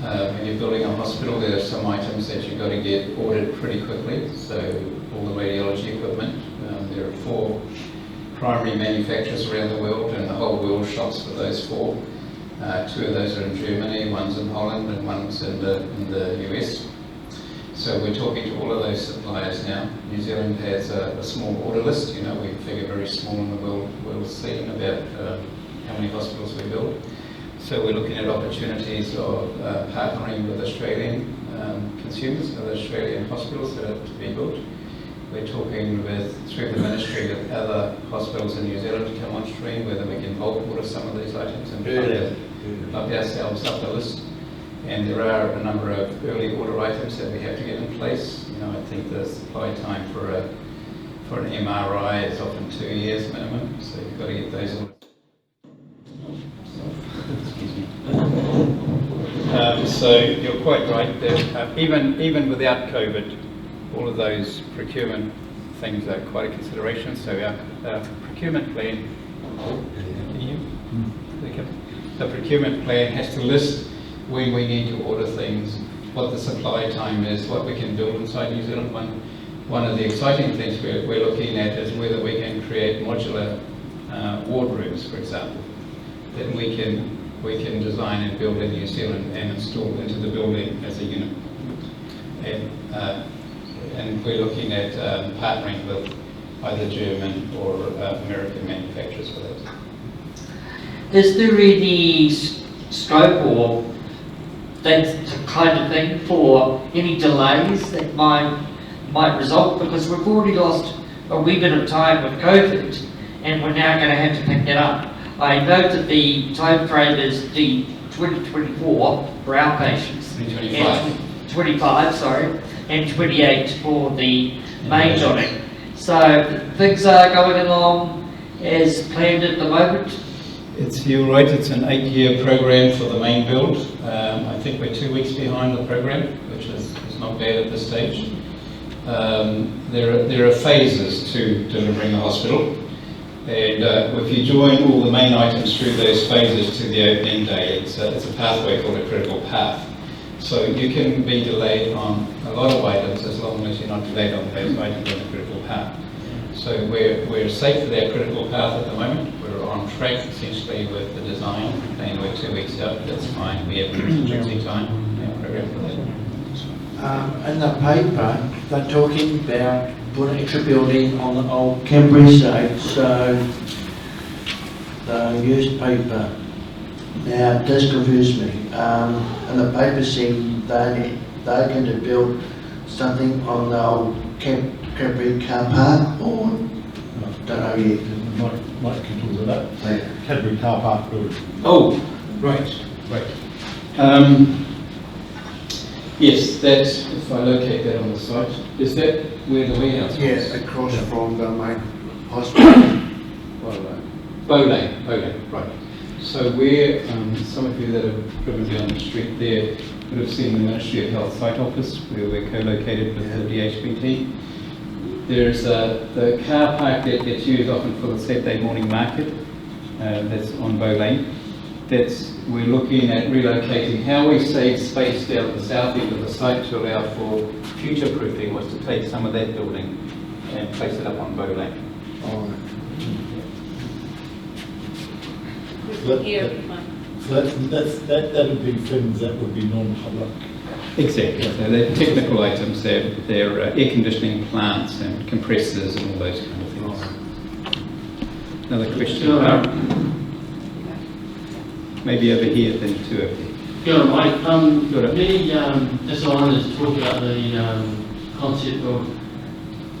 When you're building a hospital, there are some items that you've got to get ordered pretty quickly. So all the radiology equipment, there are 4 primary manufacturers around the world, and the whole world shops for those 4. 2 of those are in Germany, one's in Holland, and one's in the US. So we're talking to all of those suppliers now. New Zealand has a small order list. You know, we figure very small in the world scene about how many hospitals we build. So we're looking at opportunities of partnering with Australian consumers, other Australian hospitals that are to be built. We're talking through the ministry with other hospitals in New Zealand to come on stream, whether we can bulk order some of these items and bump ourselves up the list. And there are a number of early order items that we have to get in place. You know, I think the supply time for an MRI is often 2 years minimum, so you've got to get those orders. So you're quite right that even without COVID, all of those procurement things are quite a consideration. So our procurement plan, the procurement plan has to list when we need to order things, what the supply time is, what we can build inside New Zealand. One of the exciting things we're looking at is whether we can create modular ward rooms, for example, that we can design and build in New Zealand and install into the building as a unit. And we're looking at partnering with either German or American manufacturers for that. Is there any scope or that kind of thing for any delays that might result? Because we've already lost a wee bit of time with COVID and we're now going to have to pick that up. I note that the time frame is the 2024 for our patients. 2025. And 25, sorry, and 28 for the main building. So things are going along as planned at the moment. You're right, it's an 8-year program for the main build. I think we're 2 weeks behind the program, which is not bad at this stage. There are phases to delivering the hospital, and if you join all the main items through those phases to the opening day, it's a pathway called a critical path. So you can be delayed on a lot of items as long as you're not delayed on those items on the critical path. So we're safe for that critical path at the moment. We're on track essentially with the design, and we're 2 weeks out, but that's fine. We have emergency time in our program for that. In the paper, they're talking about putting extra building on the old Canberra site, so the newspaper. Now, this confused me. In the paper saying they're going to build something on the old Canberra car park, or don't know yet. Mike can talk about that. Cadbury car park building. Oh, right. Yes, that's, if I locate that on the site, is that where the warehouse is? Yes, across from the main hospital. Bowlane, right. So where, some of you that have driven down the street there would have seen the Ministry of Health site office, where we're co-located with the DHBT. There's the car park that gets used often for the Saturday morning market, that's on Bowlane. We're looking at relocating. How we save space down at the south end of the site to allow for future proofing was to take some of that building and place it up on Bowlane. That would be things that would be non-public. Exactly. So they're technical items. They're air conditioning plants and compressors and all those kind of things. Another question? Maybe over here, then two over here. Good, Mike. Many designers talk about the concept of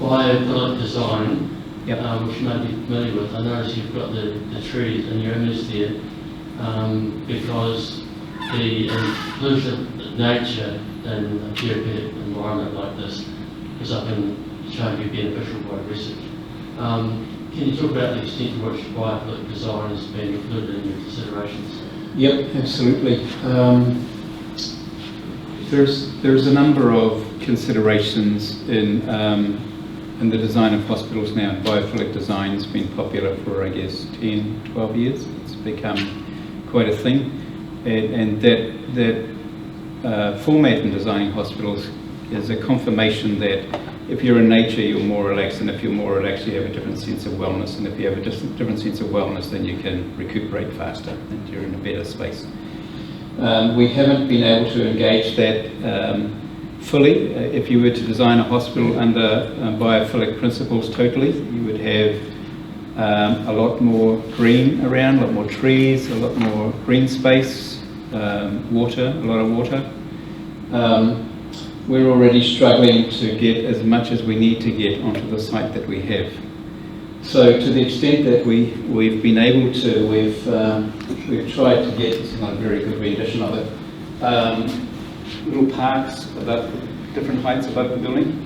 biophilic design, which you may be familiar with. I notice you've got the trees in your image there, because the inclusive nature in a therapeutic environment like this is often shown to be beneficial by research. Can you talk about the extent to which biophilic design has been included in your considerations? Yep, absolutely. There's a number of considerations in the design of hospitals now. Biophilic design has been popular for, I guess, 10, 12 years. It's become quite a thing, and that format in designing hospitals is a confirmation that if you're in nature, you're more relaxed, and if you're more relaxed, you have a different sense of wellness, and if you have a different sense of wellness, then you can recuperate faster, and you're in a better space. We haven't been able to engage that fully. If you were to design a hospital under biophilic principles totally, you would have a lot more green around, a lot more trees, a lot more green space, water, a lot of water. We're already struggling to get as much as we need to get onto the site that we have. So to the extent that we've been able to, we've tried to get, this is not a very good rendition of it, little parks about different heights above the building.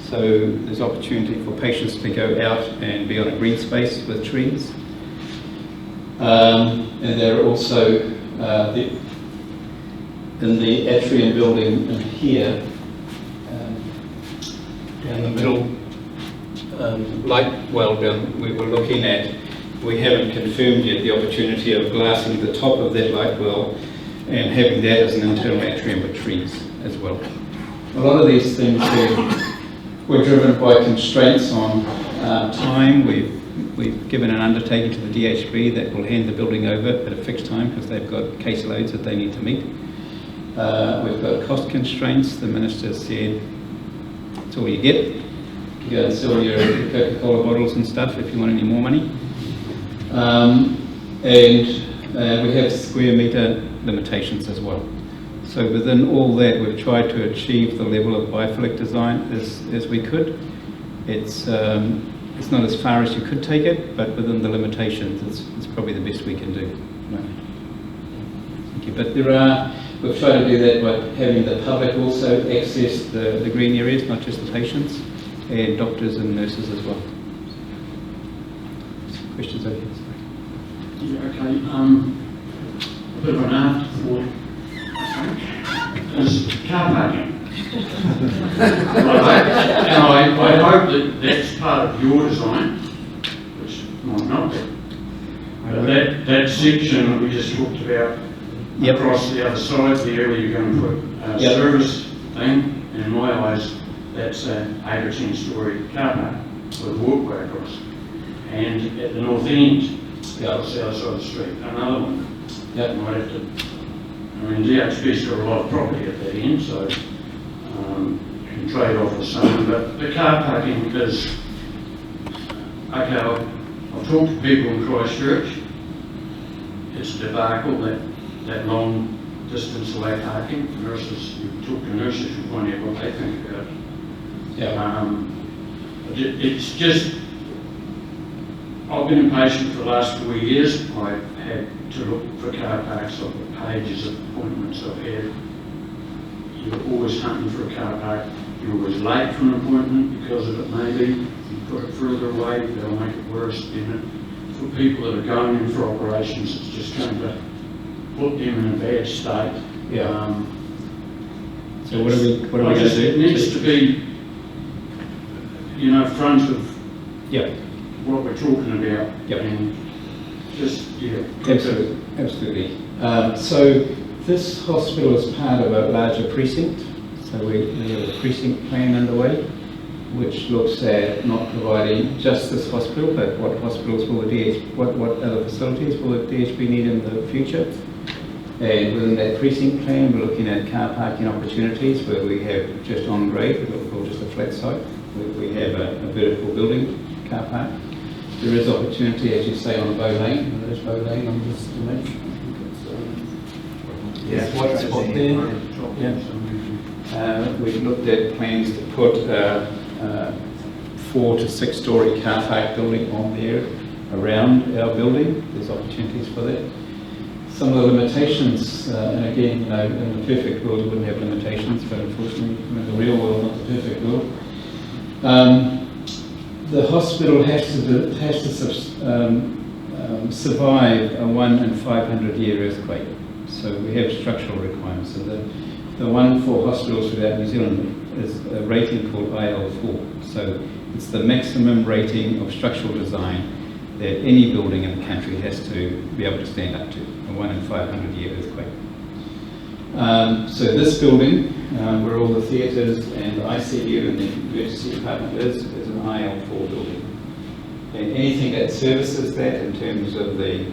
So there's opportunity for patients to go out and be on a green space with trees. And there are also in the atrium building in here, down the middle, light well down, we were looking at, we haven't confirmed yet the opportunity of glassing the top of that light well and having that as an internal atrium with trees as well. A lot of these things were driven by constraints on time. We've given an undertaking to the DHB that will hand the building over at a fixed time because they've got caseloads that they need to meet. We've got cost constraints. The Minister said, that's all you get. You go and sell your Coca-Cola bottles and stuff if you want any more money. And we have square metre limitations as well. So within all that, we've tried to achieve the level of biophilic design as we could. It's not as far as you could take it, but within the limitations, it's probably the best we can do. Thank you. But we've tried to do that by having the public also access the green areas, not just the patients, and doctors and nurses as well. Questions over here? Yeah, okay. A bit of an afterthought, is car parking. Right. And I hope that that's part of your design, which might not be. But that section that we just talked about across the other side there where you're going to put a service thing, in my eyes, that's an 8 or 10 story car park with a walkway across. And at the north end, the other side of the street, another one. That might have to, I mean, DHB's got a lot of property at that end, so you can trade off with some, but the car parking is, okay, I've talked to people in Christchurch, it's a debacle, that long distance away parking. Nurses, you talk to nurses, you find out what they think about it. It's just, I've been impatient for the last 4 years. I've had to look for car parks. I've got pages of appointments I've had. You're always hunting for a car park. You're always late for an appointment because of it maybe. If you put it further away, they'll make it worse. For people that are going in for operations, it's just going to put them in a bad state. So what are we going to do? It needs to be, front of what we're talking about. And just, Absolutely. So this hospital is part of a larger precinct. So we have a precinct plan underway, which looks at not providing just this hospital, but what hospitals will what other facilities will the DHB need in the future. And within that precinct plan, we're looking at car parking opportunities where we have just on grade, what we call just a flat site. We have a vertical building car park. There is opportunity, as you say, on Bow Lane. There's Bow Lane on this image. White spot there. We've looked at plans to put a 4 to 6 story car park building on there around our building. There's opportunities for that. Some of the limitations, and again, in the perfect world, you wouldn't have limitations, but unfortunately, in the real world, not the perfect world. The hospital has to survive a 1 in 500 year earthquake. So we have structural requirements. So the one for hospitals throughout New Zealand is a rating called IL4. So it's the maximum rating of structural design that any building in the country has to be able to stand up to, a 1 in 500 year earthquake. So this building, where all the theatres and the ICU and the emergency department is an IL4 building. And anything that services that in terms of the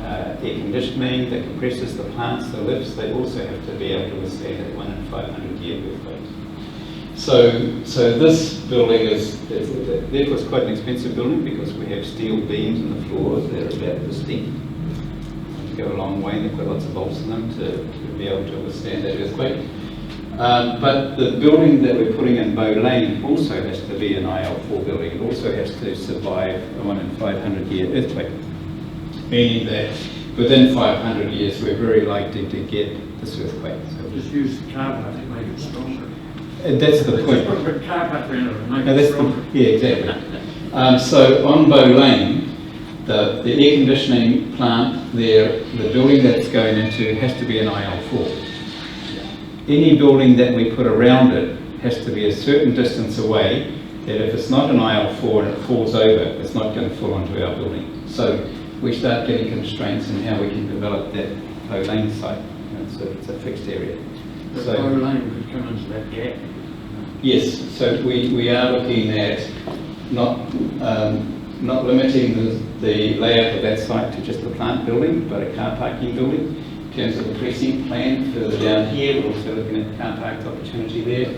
air conditioning, the compressors, the plants, the lifts, they also have to be able to withstand that 1 in 500 year earthquake. So this building therefore it's quite an expensive building because we have steel beams in the floors that are about this deep. To go a long way, they've got lots of bolts in them to be able to withstand that earthquake. But the building that we're putting in Bow Lane also has to be an IL4 building. It also has to survive a 1 in 500 year earthquake. Meaning that within 500 years we're very likely to get this earthquake. So just use the car park to make it stronger. That's the point. Just put a car park around it and make No, it stronger. exactly. So on Bow Lane, the air conditioning plant there, the building that it's going into has to be an IL4. Any building that we put around it has to be a certain distance away, that if it's not an IL4 and it falls over, it's not going to fall onto our building. So we start getting constraints in how we can develop that Bow Lane site. So it's a fixed area. The Bow Lane could come into that gap. Yes, so we are looking at not limiting the layout of that site to just the plant building, but a car parking building. In terms of the precinct plan further down here, we're also looking at car park opportunity there.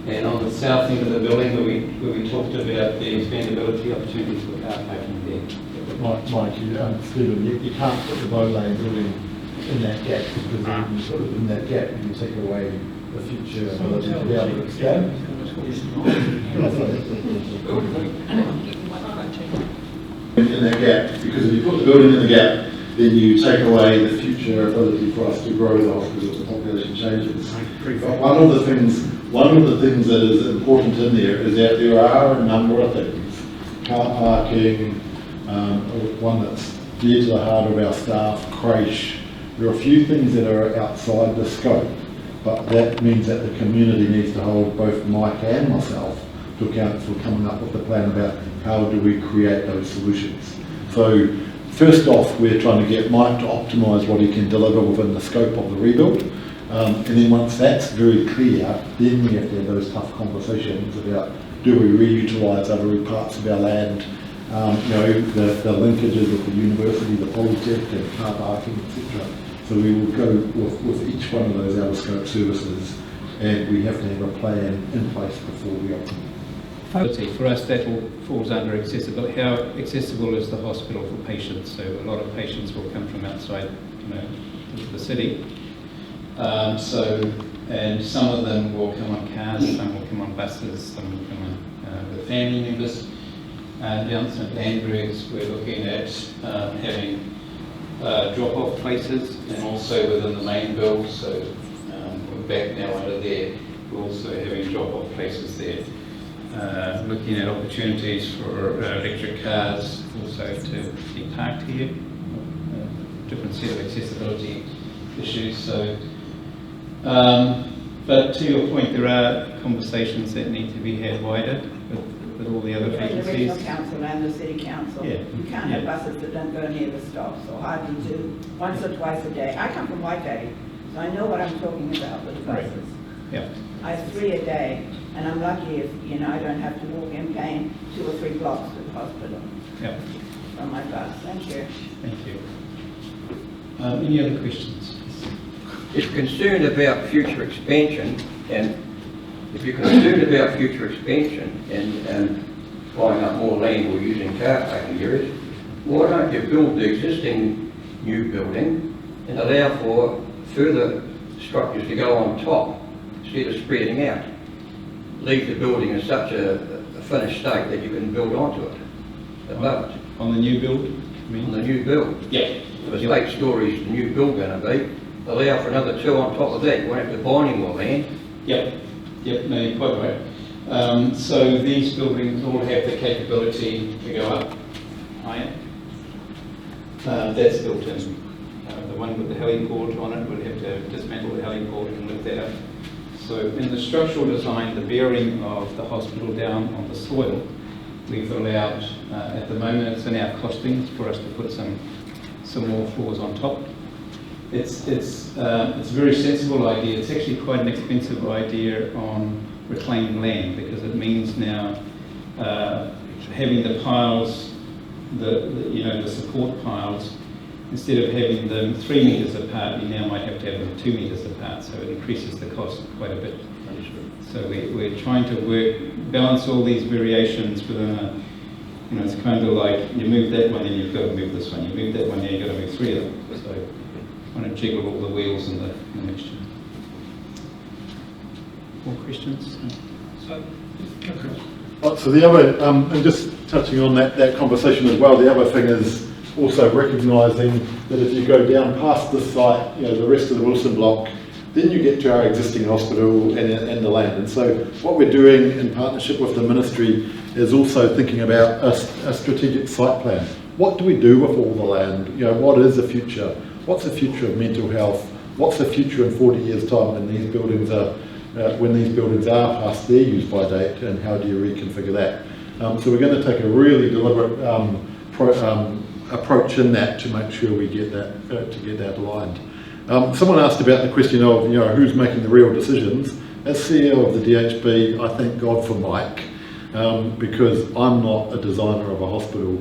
And on the south end of the building where we talked about the expandability opportunities for car parking there. Mike, Stephen, you can't put the Bow Lane building in that gap because if you put it in that gap, you take away the future ability to be able to expand. In that gap, because if you put the building in the gap, then you take away the future ability for us to grow the hospital as the population changes. But one of the things that is important in there is that there are a number of things, car parking, one that's dear to the heart of our staff, creche. There are a few things that are outside the scope, but that means that the community needs to hold both Mike and myself to account for coming up with a plan about how do we create those solutions. So first off, we're trying to get Mike to optimise what he can deliver within the scope of the rebuild. And then once that's very clear, then we have to have those tough conversations about do we reutilise other parts of our land, the linkages with the university, the polytech and car parking, etc. So we will go with each one of those out of scope services, and we have to have a plan in place before we open. For us, that all falls under accessible. How accessible is the hospital for patients? So a lot of patients will come from outside, the city. And some of them will come on cars, some will come on buses, some will come on with family members. Down St Andrews, we're looking at having drop-off places, and also within the main build. So we're back now under there. We're also having drop-off places there. Looking at opportunities for electric cars also to be parked here. Different set of accessibility issues. So, but to your point, there are conversations that need to be had wider with all the other agencies. The regional council and the city council. Yeah. You can't have buses that don't go near the stops, or hardly do, once or twice a day. I come from Waikato, so I know what I'm talking about with the buses. Right. Yeah. I have 3 a day, and I'm lucky if, I don't have to walk in pain 2 or 3 blocks to the hospital. Yeah. On my bus. Thank you. Thank you. Any other questions? Is concerned about future expansion, and if you're concerned about future expansion and buying up more land or using car parking areas, why don't you build the existing new building and allow for further structures to go on top instead of spreading out? Leave the building in such a finished state that you can build onto it above it. On the new build? On the new build? Yeah. If it's 8 stories the new build going to be, allow for another 2 on top of that. You won't have to buy any more land. Yep, no, you're quite right. So these buildings all have the capability to go up higher. That's built in. The one with the heliport on it would have to dismantle the heliport and lift that up. So in the structural design, the bearing of the hospital down on the soil, we've allowed, at the moment it's in our costings for us to put some more floors on top. It's a very sensible idea. It's actually quite an expensive idea on reclaimed land, because it means now having the piles, the support piles, instead of having them 3 metres apart, you now might have to have them 2 metres apart, so it increases the cost quite a bit. So we're trying to balance all these variations within a, it's kind of like you move that one, then you've got to move this one. You move that one, then you've got to move 3 of them. So trying to jiggle all the wheels in the mixture. More questions? So the other, and just touching on that conversation as well, the other thing is also recognising that if you go down past this site, the rest of the Wilson block, then you get to our existing hospital and the land. And so what we're doing in partnership with the ministry is also thinking about a strategic site plan. What do we do with all the land? What is the future? What's the future of mental health? What's the future in 40 years' time when these buildings are past their use-by date, and how do you reconfigure that? So we're going to take a really deliberate approach in that to make sure we get that aligned. Someone asked about the question of who's making the real decisions. As CEO of the DHB, I thank God for Mike, because I'm not a designer of a hospital.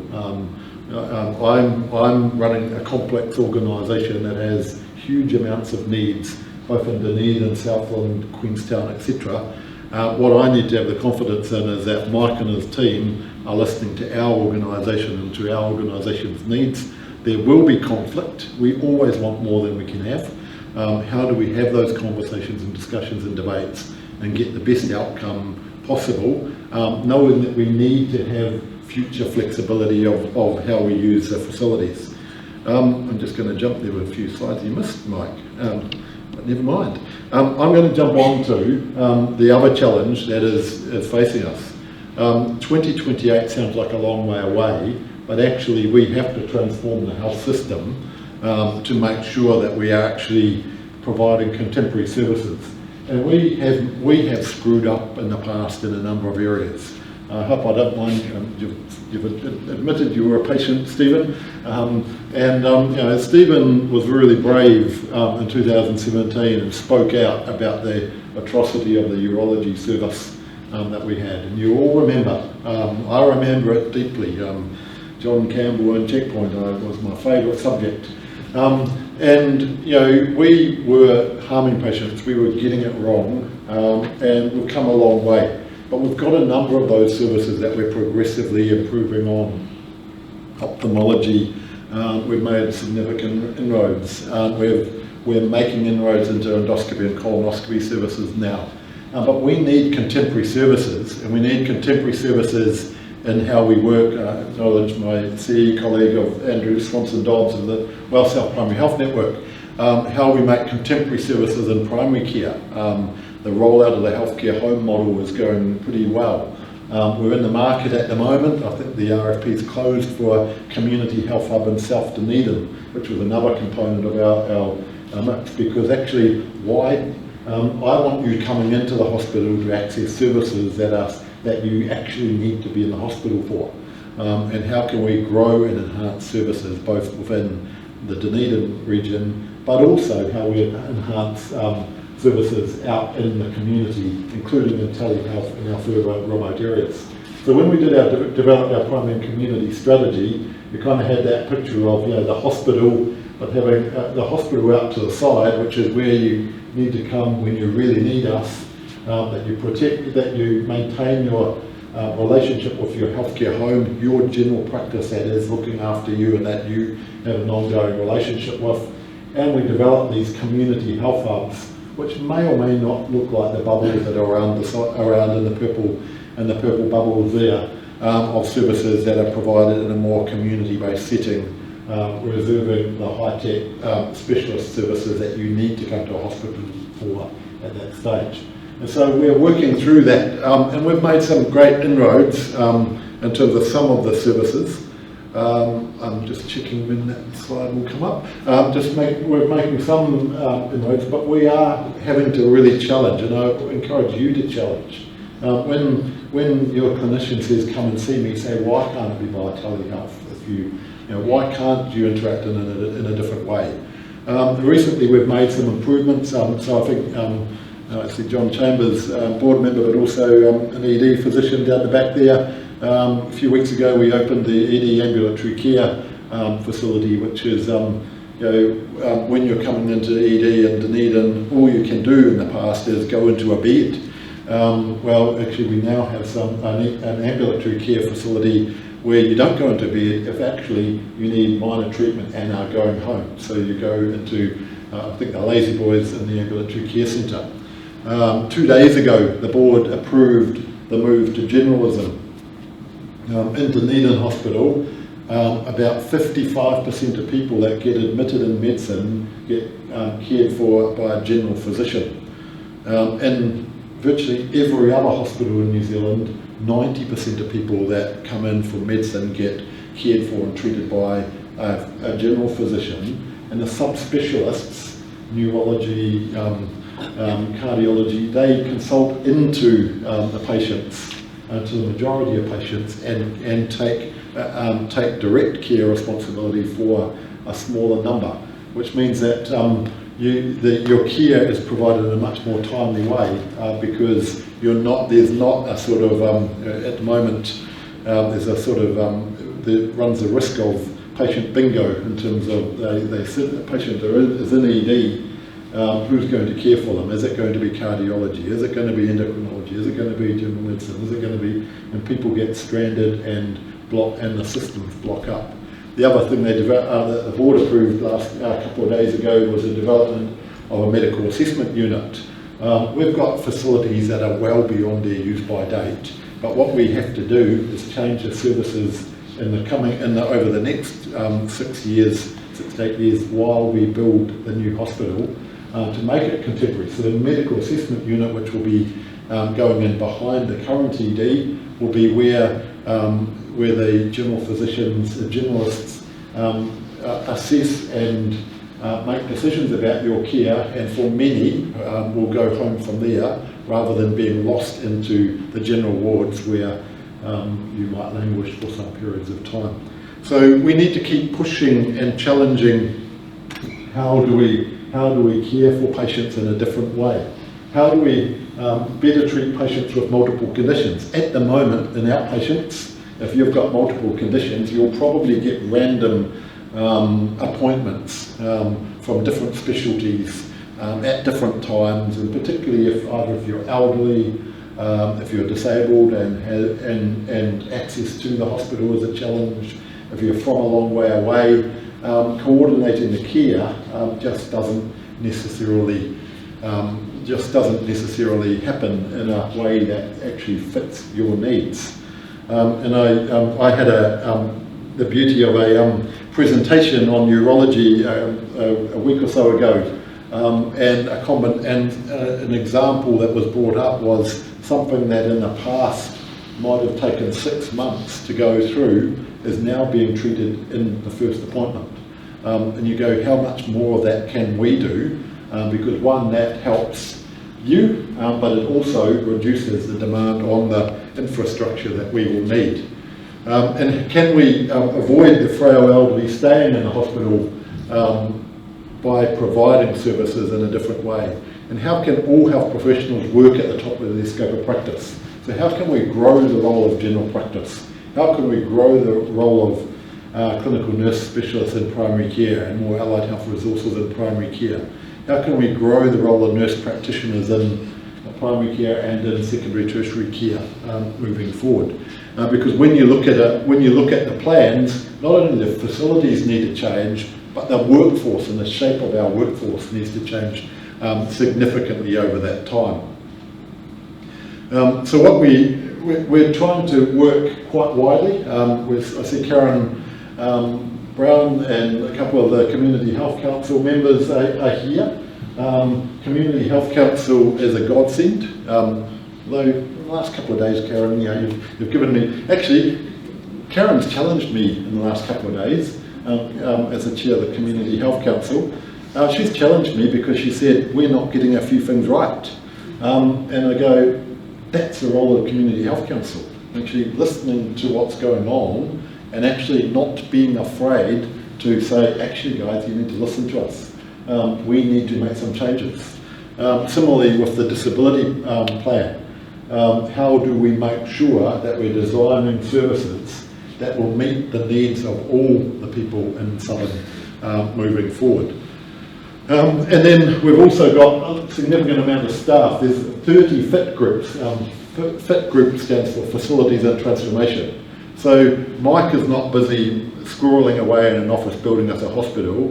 I'm running a complex organisation that has huge amounts of needs, both in Dunedin, Southland, Queenstown, etc. What I need to have the confidence in is that Mike and his team are listening to our organisation and to our organisation's needs. There will be conflict. We always want more than we can have. How do we have those conversations and discussions and debates and get the best outcome possible, knowing that we need to have future flexibility of how we use the facilities. I'm just going to jump there with a few slides you missed, Mike, but never mind. I'm going to jump on to the other challenge that is facing us. 2028 sounds like a long way away, but actually we have to transform the health system to make sure that we are actually providing contemporary services. And we have screwed up in the past in a number of areas. I hope I don't mind, you've admitted you were a patient, Stephen. Stephen was really brave in 2017 and spoke out about the atrocity of the urology service that we had. And you all remember, I remember it deeply. John Campbell and Checkpoint was my favourite subject. We were harming patients, we were getting it wrong, and we've come a long way. But we've got a number of those services that we're progressively improving on. Ophthalmology, we've made significant inroads. We're making inroads into endoscopy and colonoscopy services now. But we need contemporary services, and we need contemporary services in how we work. I acknowledge my CE colleague of Andrew Swanson-Dobbs of the Well South Primary Health Network, how we make contemporary services in primary care. The rollout of the healthcare home model is going pretty well. We're in the market at the moment. I think the RFP is closed for Community Health Hub in South Dunedin, which was another component of our mix, because actually I want you coming into the hospital to access services that you actually need to be in the hospital for. And how can we grow and enhance services both within the Dunedin region, but also how we enhance services out in the community, including in telehealth in our further remote areas. So when we developed our primary and community strategy, you kind of had that picture of the hospital, but having the hospital out to the side, which is where you need to come when you really need us, that you protect, that you maintain your relationship with your healthcare home, your general practice that is looking after you and that you have an ongoing relationship with. And we develop these community health hubs, which may or may not look like the bubbles that are around in the purple bubbles there, of services that are provided in a more community-based setting, reserving the high-tech specialist services that you need to come to a hospital for at that stage. And so we're working through that, and we've made some great inroads in terms of some of the services. I'm just checking when that slide will come up. We're making some inroads, but we are having to really challenge, and I encourage you to challenge. When your clinician says, come and see me, say, why can't it be by telehealth? Why can't you interact in a different way? Recently we've made some improvements, so I think I see John Chambers, board member, but also an ED physician down the back there. A few weeks ago we opened the ED ambulatory care facility, which is when you're coming into ED in Dunedin, all you can do in the past is go into a bed. Well, actually we now have an ambulatory care facility where you don't go into bed if actually you need minor treatment and are going home. So you go into, I think the Lazy Boys in the ambulatory care centre. 2 days ago the board approved the move to generalism. In Dunedin Hospital, about 55% of people that get admitted in medicine get cared for by a general physician. In virtually every other hospital in New Zealand, 90% of people that come in for medicine get cared for and treated by a general physician, and the subspecialists, neurology, cardiology, they consult into the patients, to the majority of patients, and take direct care responsibility for a smaller number, which means that your care is provided in a much more timely way, because there's not a sort of, at the moment, there's a sort of, that runs the risk of patient bingo in terms of the patient is in ED, who's going to care for them? Is it going to be cardiology? Is it going to be endocrinology? Is it going to be general medicine? Is it going to be, and people get stranded and the systems block up. The other thing that the board approved a couple of days ago was the development of a medical assessment unit. We've got facilities that are well beyond their use by date, but what we have to do is change the services over the next 6 years 6 to 8 years while we build the new hospital to make it contemporary. So the medical assessment unit, which will be going in behind the current ED, will be where the general physicians, the generalists assess and make decisions about your care, and for many will go home from there rather than being lost into the general wards where you might languish for some periods of time. So we need to keep pushing and challenging how do we care for patients in a different way? How do we better treat patients with multiple conditions? At the moment, in outpatients, if you've got multiple conditions, you'll probably get random appointments from different specialties at different times, and particularly if either if you're elderly, if you're disabled and access to the hospital is a challenge, if you're from a long way away, coordinating the care just doesn't necessarily happen in a way that actually fits your needs. And I had the beauty of a presentation on neurology a week or so ago, and an example that was brought up was something that in the past might have taken 6 months to go through is now being treated in the first appointment. And you go, how much more of that can we do? Because one, that helps you, but it also reduces the demand on the infrastructure that we will need. And can we avoid the frail elderly staying in the hospital by providing services in a different way? And how can all health professionals work at the top of their scope of practice? So how can we grow the role of general practice? How can we grow the role of clinical nurse specialists in primary care and more allied health resources in primary care? How can we grow the role of nurse practitioners in primary care and in secondary tertiary care moving forward? Because when you look at the plans, not only the facilities need to change, but the workforce and the shape of our workforce needs to change significantly over that time. So what we're trying to work quite widely. I see Karen Brown and a couple of the Community Health Council members are here. Community Health Council is a godsend. Though the last couple of days, Karen, you've given me, actually, Karen's challenged me in the last couple of days as the chair of the Community Health Council. She's challenged me because she said we're not getting a few things right. And I go, that's the role of the Community Health Council, actually listening to what's going on and actually not being afraid to say, actually guys, you need to listen to us. We need to make some changes. Similarly with the disability plan, how do we make sure that we're designing services that will meet the needs of all the people in Southern moving forward? And then we've also got a significant amount of staff. There's 30 FIT groups. FIT group stands for Facilities and Transformation. So Mike is not busy squirreling away in an office building us a hospital.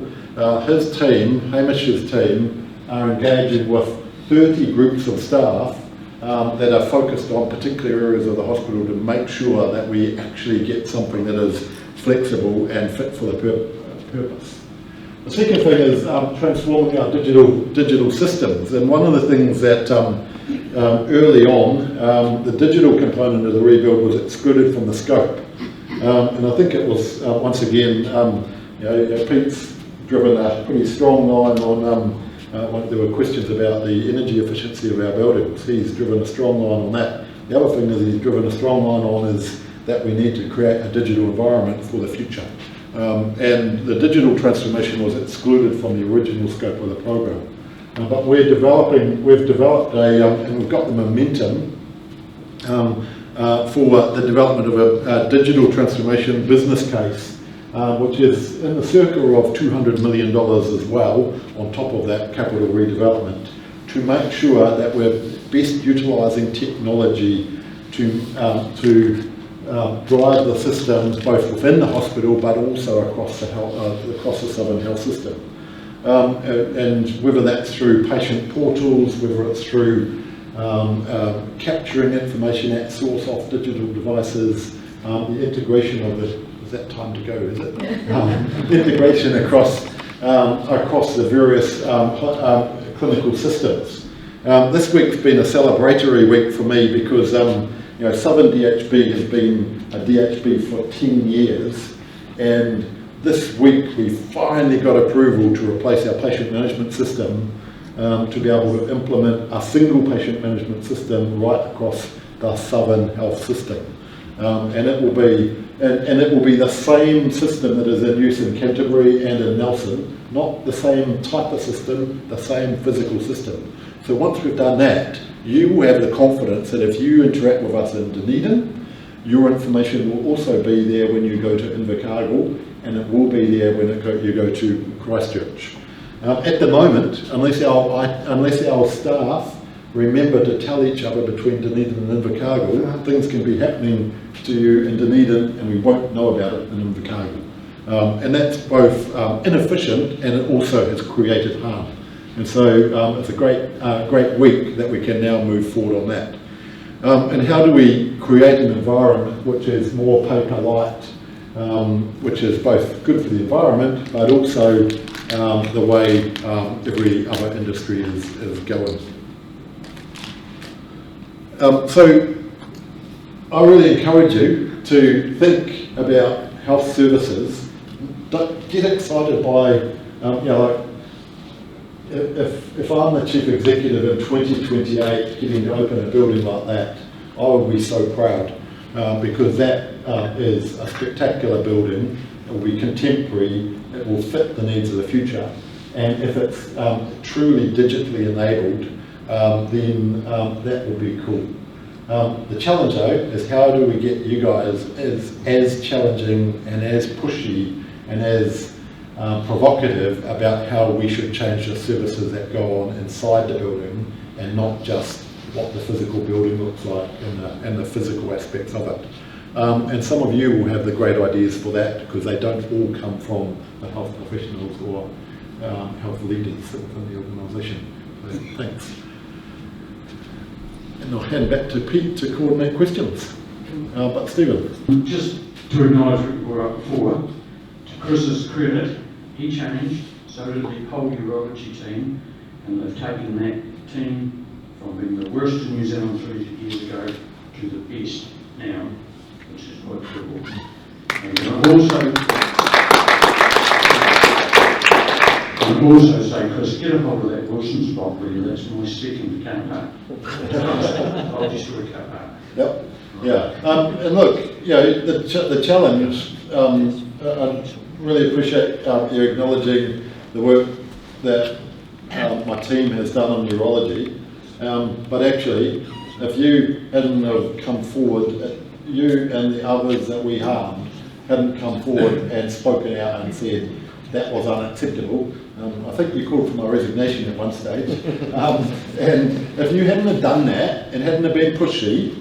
His team, Hamish's team, are engaging with 30 groups of staff that are focused on particular areas of the hospital to make sure that we actually get something that is flexible and fit for the purpose. The second thing is transforming our digital systems, and one of the things that early on, the digital component of the rebuild was excluded from the scope, and I think it was once again, Pete's driven a pretty strong line on. When there were questions about the energy efficiency of our buildings, he's driven a strong line on that. The other thing that he's driven a strong line on is that we need to create a digital environment for the future. And the digital transformation was excluded from the original scope of the program. But we've developed and we've got the momentum for the development of a digital transformation business case, which is in the circle of $200 million as well, on top of that capital redevelopment, to make sure that we're best utilising technology to drive the systems both within the hospital but also across the Southern Health System. And whether that's through patient portals, whether it's through capturing information at source off digital devices, the integration of the that time to go, is it? Integration across the various clinical systems. This week's been a celebratory week for me because Southern DHB has been a DHB for 10 years, and this week we finally got approval to replace our patient management system to be able to implement a single patient management system right across the Southern health system. And it will be the same system that is in use in Canterbury and in Nelson, not the same type of system, the same physical system. So once we've done that, you will have the confidence that if you interact with us in Dunedin, your information will also be there when you go to Invercargill, and it will be there when you go to Christchurch. At the moment, unless our staff remember to tell each other between Dunedin and Invercargill, things can be happening to you in Dunedin and we won't know about it in Invercargill. And that's both inefficient and it also has created harm. And so it's a great week that we can now move forward on that. And how do we create an environment which is more paper light, which is both good for the environment, but also the way every other industry is going. So I really encourage you to think about health services. Don't get excited by, if I'm the chief executive in 2028 getting to open a building like that, I will be so proud because that is a spectacular building. It will be contemporary, it will fit the needs of the future, and if it's truly digitally enabled, then that will be cool. The challenge though is how do we get you guys as challenging and as pushy and as provocative about how we should change the services that go on inside the building and not just what the physical building looks like and the physical aspects of it. And some of you will have the great ideas for that because they don't all come from the health professionals or health leaders within the organisation. So thanks. And I'll hand back to Pete to coordinate questions. But Stephen. Just to acknowledge what you brought up before, to Chris's credit, he changed, so did the whole urology team, and they've taken that team from being the worst in New Zealand 3 years ago to the best now, which is quite cool. And I'll also say, Chris, get a hold of that Wilson spot, will you? That's my second car park. I'll just do a car park. Yep. Yeah. And look, the challenge, I really appreciate you acknowledging the work that my team has done on urology. But actually, if you hadn't have come forward, you and the others that we harmed hadn't come forward and spoken out and said that was unacceptable. I think you called for my resignation at one stage. And if you hadn't have done that and hadn't have been pushy,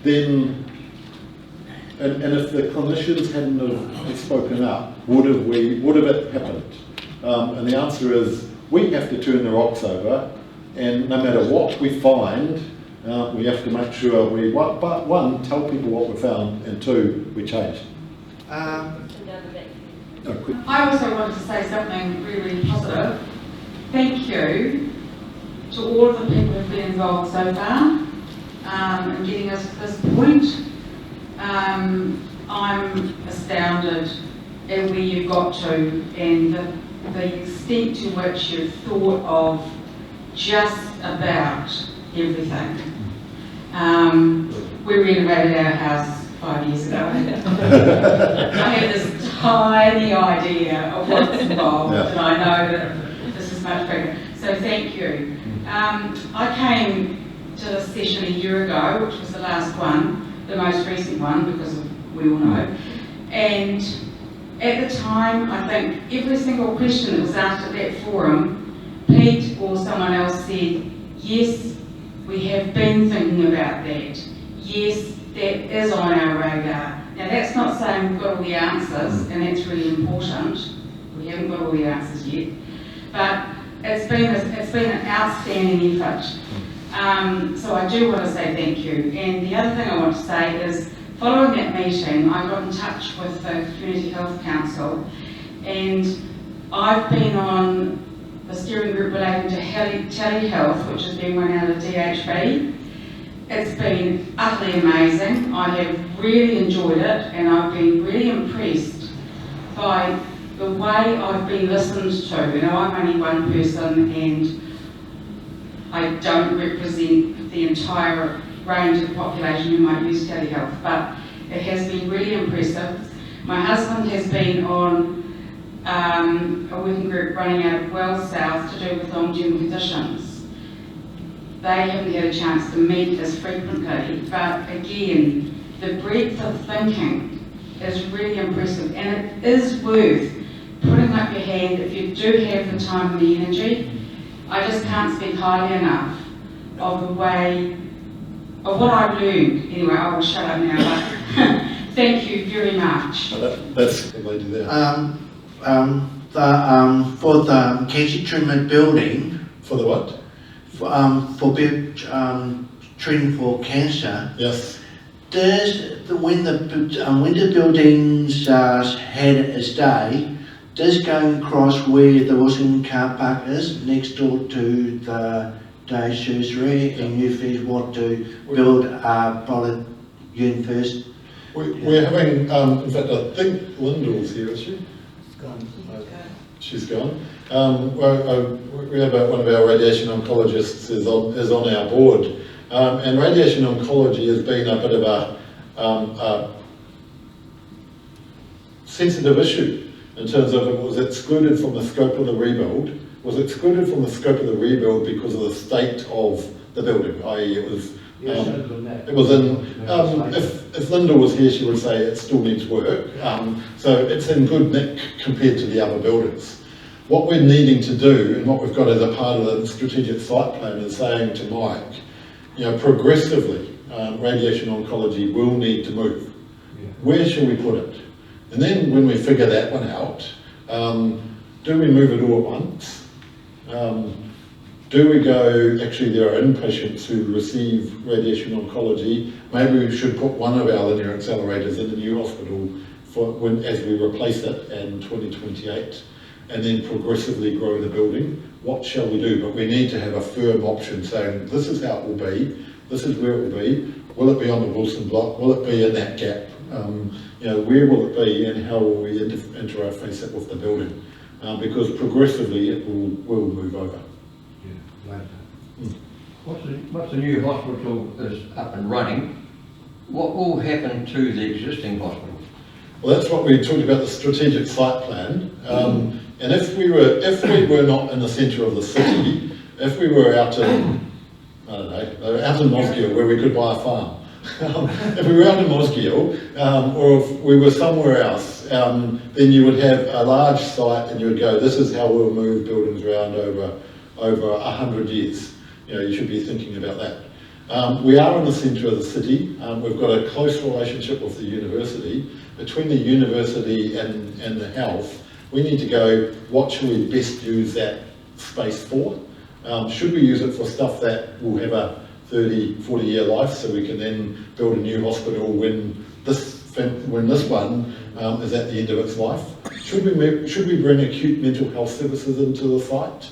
then, and if the clinicians hadn't have spoken up, would have it happened? And the answer is, we have to turn the rocks over, and no matter what we find, we have to make sure we, one, tell people what we found, and two, we change. I also wanted to say something really positive. Thank you to all of the people who have been involved so far in getting us to this point. I'm astounded at where you've got to and the extent to which you've thought of just about everything. We renovated our house 5 years ago. I had this tiny idea of what's involved, and I know that this is much bigger. So thank you. I came to this session a year ago, which was the last one, the most recent one, because we all know. And at the time, I think every single question that was asked at that forum, Pete or someone else said, yes, we have been thinking about that. Yes, that is on our radar. Now that's not saying we've got all the answers, and that's really important. We haven't got all the answers yet. But it's been an outstanding effort. So I do want to say thank you. And the other thing I want to say is following that meeting, I got in touch with the Community Health Council, and I've been on the steering group relating to telehealth, which has been run out of DHB. It's been utterly amazing. I have really enjoyed it, and I've been really impressed by the way I've been listened to. You know, I'm only one person and I don't represent the entire range of the population who might use telehealth, but it has been really impressive. My husband has been on a working group running out of Wells South to do with long-term conditions. They haven't had a chance to meet as frequently, but again, the breadth of thinking is really impressive, and it is worth putting up your hand if you do have the time and the energy. I just can't speak highly enough of the way, of what I've learned. Anyway, I will shut up now, but thank you very much. That's the lady there. For the cancer treatment building. For the what? For treating for cancer. Yes. When the buildings had a stay, does going across where the Wilson car park is, next door to the day surgery, and you feel what to build a pilot unit first? We're having, in fact, I think Lyndall's here, is she? She's gone. We have one of our radiation oncologists is on our board, and radiation oncology has been a bit of a sensitive issue in terms of it was excluded from the scope of the rebuild. Was excluded from the scope of the rebuild because of the state of the building, i.e. it was in, if Linda was here, she would say it still needs work. So it's in good nick compared to the other buildings. What we're needing to do, and what we've got as a part of the strategic site plan, is saying to Mike, progressively, radiation oncology will need to move. Where shall we put it? And then when we figure that one out, do we move it all at once? Do we go, actually there are inpatients who receive radiation oncology, maybe we should put one of our linear accelerators in the new hospital as we replace it in 2028, and then progressively grow the building. What shall we do? But we need to have a firm option saying, this is how it will be, this is where it will be. Will it be on the Wilson block? Will it be in that gap? Where will it be, and how will we interface it with the building? Because progressively it will move over. Once the new hospital is up and running, what will happen to the existing hospital? Well, that's what we talked about, the strategic site plan. And if we were not in the centre of the city, if we were out in, I don't know, out in Mosgiel where we could buy a farm, if we were out in Mosgiel, or if we were somewhere else, then you would have a large site and you would go, this is how we'll move buildings around over 100 years. You should be thinking about that. We are in the centre of the city. We've got a close relationship with the university. Between the university and the health, we need to go, what should we best use that space for? Should we use it for stuff that will have a 30, 40-year life, so we can then build a new hospital when this one is at the end of its life? Should we bring acute mental health services into the site?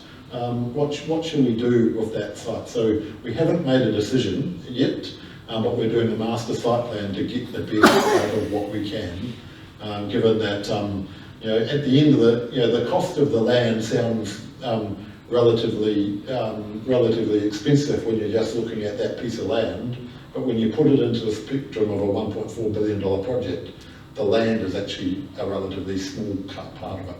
What should we do with that site? So we haven't made a decision yet, but we're doing a master site plan to get the best out of what we can, given that at the end of the cost of the land sounds relatively expensive when you're just looking at that piece of land, but when you put it into the spectrum of a $1.4 billion project, the land is actually a relatively small part of it.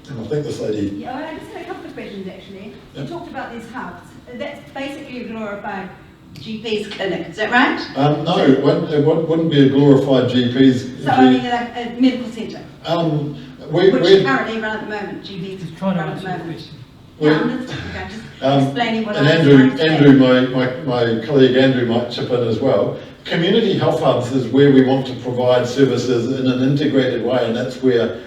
And I think this lady... Yeah, I just had a couple of questions actually. Yep. You talked about these hubs. That's basically a glorified GP's clinic, is that right? No, it wouldn't be a glorified GP's... So only like a medical centre? Which currently run at the moment, GPs run at the moment. Explaining what and Andrew, my colleague Andrew might chip in as well. Community health hubs is where we want to provide services in an integrated way, and that's where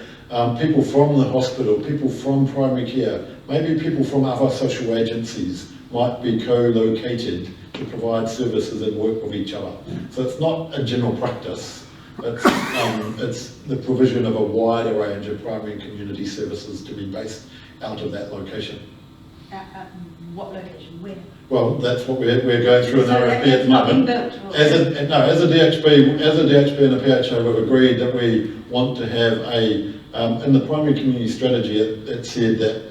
people from the hospital, people from primary care, maybe people from other social agencies might be co-located to provide services and work with each other. So it's not a general practice, it's the provision of a wider range of primary and community services to be based out of that location. What location? Where? Well, that's what we're going through an So RFP at the moment. As a DHB and a PHO, we've agreed that we want to have in the primary community strategy, it said that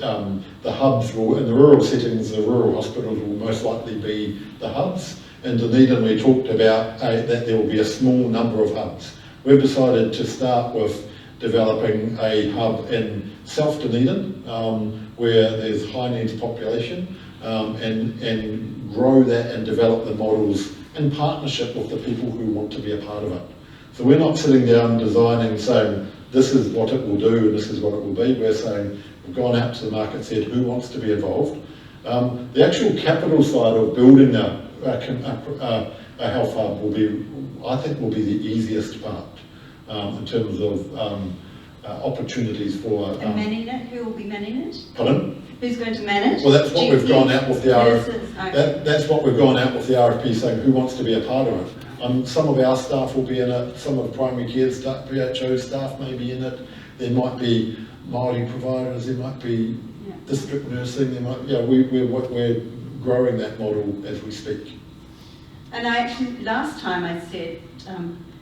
the hubs will, in the rural settings, the rural hospitals will most likely be the hubs. In Dunedin, we talked about that there will be a small number of hubs. We've decided to start with developing a hub in South Dunedin, where there's high needs population, and grow that and develop the models in partnership with the people who want to be a part of it. So we're not sitting down designing, saying, this is what it will do and this is what it will be. We're saying, we've gone out to the market and said, who wants to be involved? The actual capital side of building a health hub will be, I think, will be the easiest part in terms of opportunities for... and manning it? Who will be manning it? Pardon? Who's going to manage? Well, that's what we've gone out with the RFP. Okay. That's what we've gone out with the RFP, saying who wants to be a part of it. Some of our staff will be in it, some of the primary care staff, PHO staff may be in it. There might be Māori providers, there might be district nursing, there might, we're growing that model as we speak. And I actually, last time I said,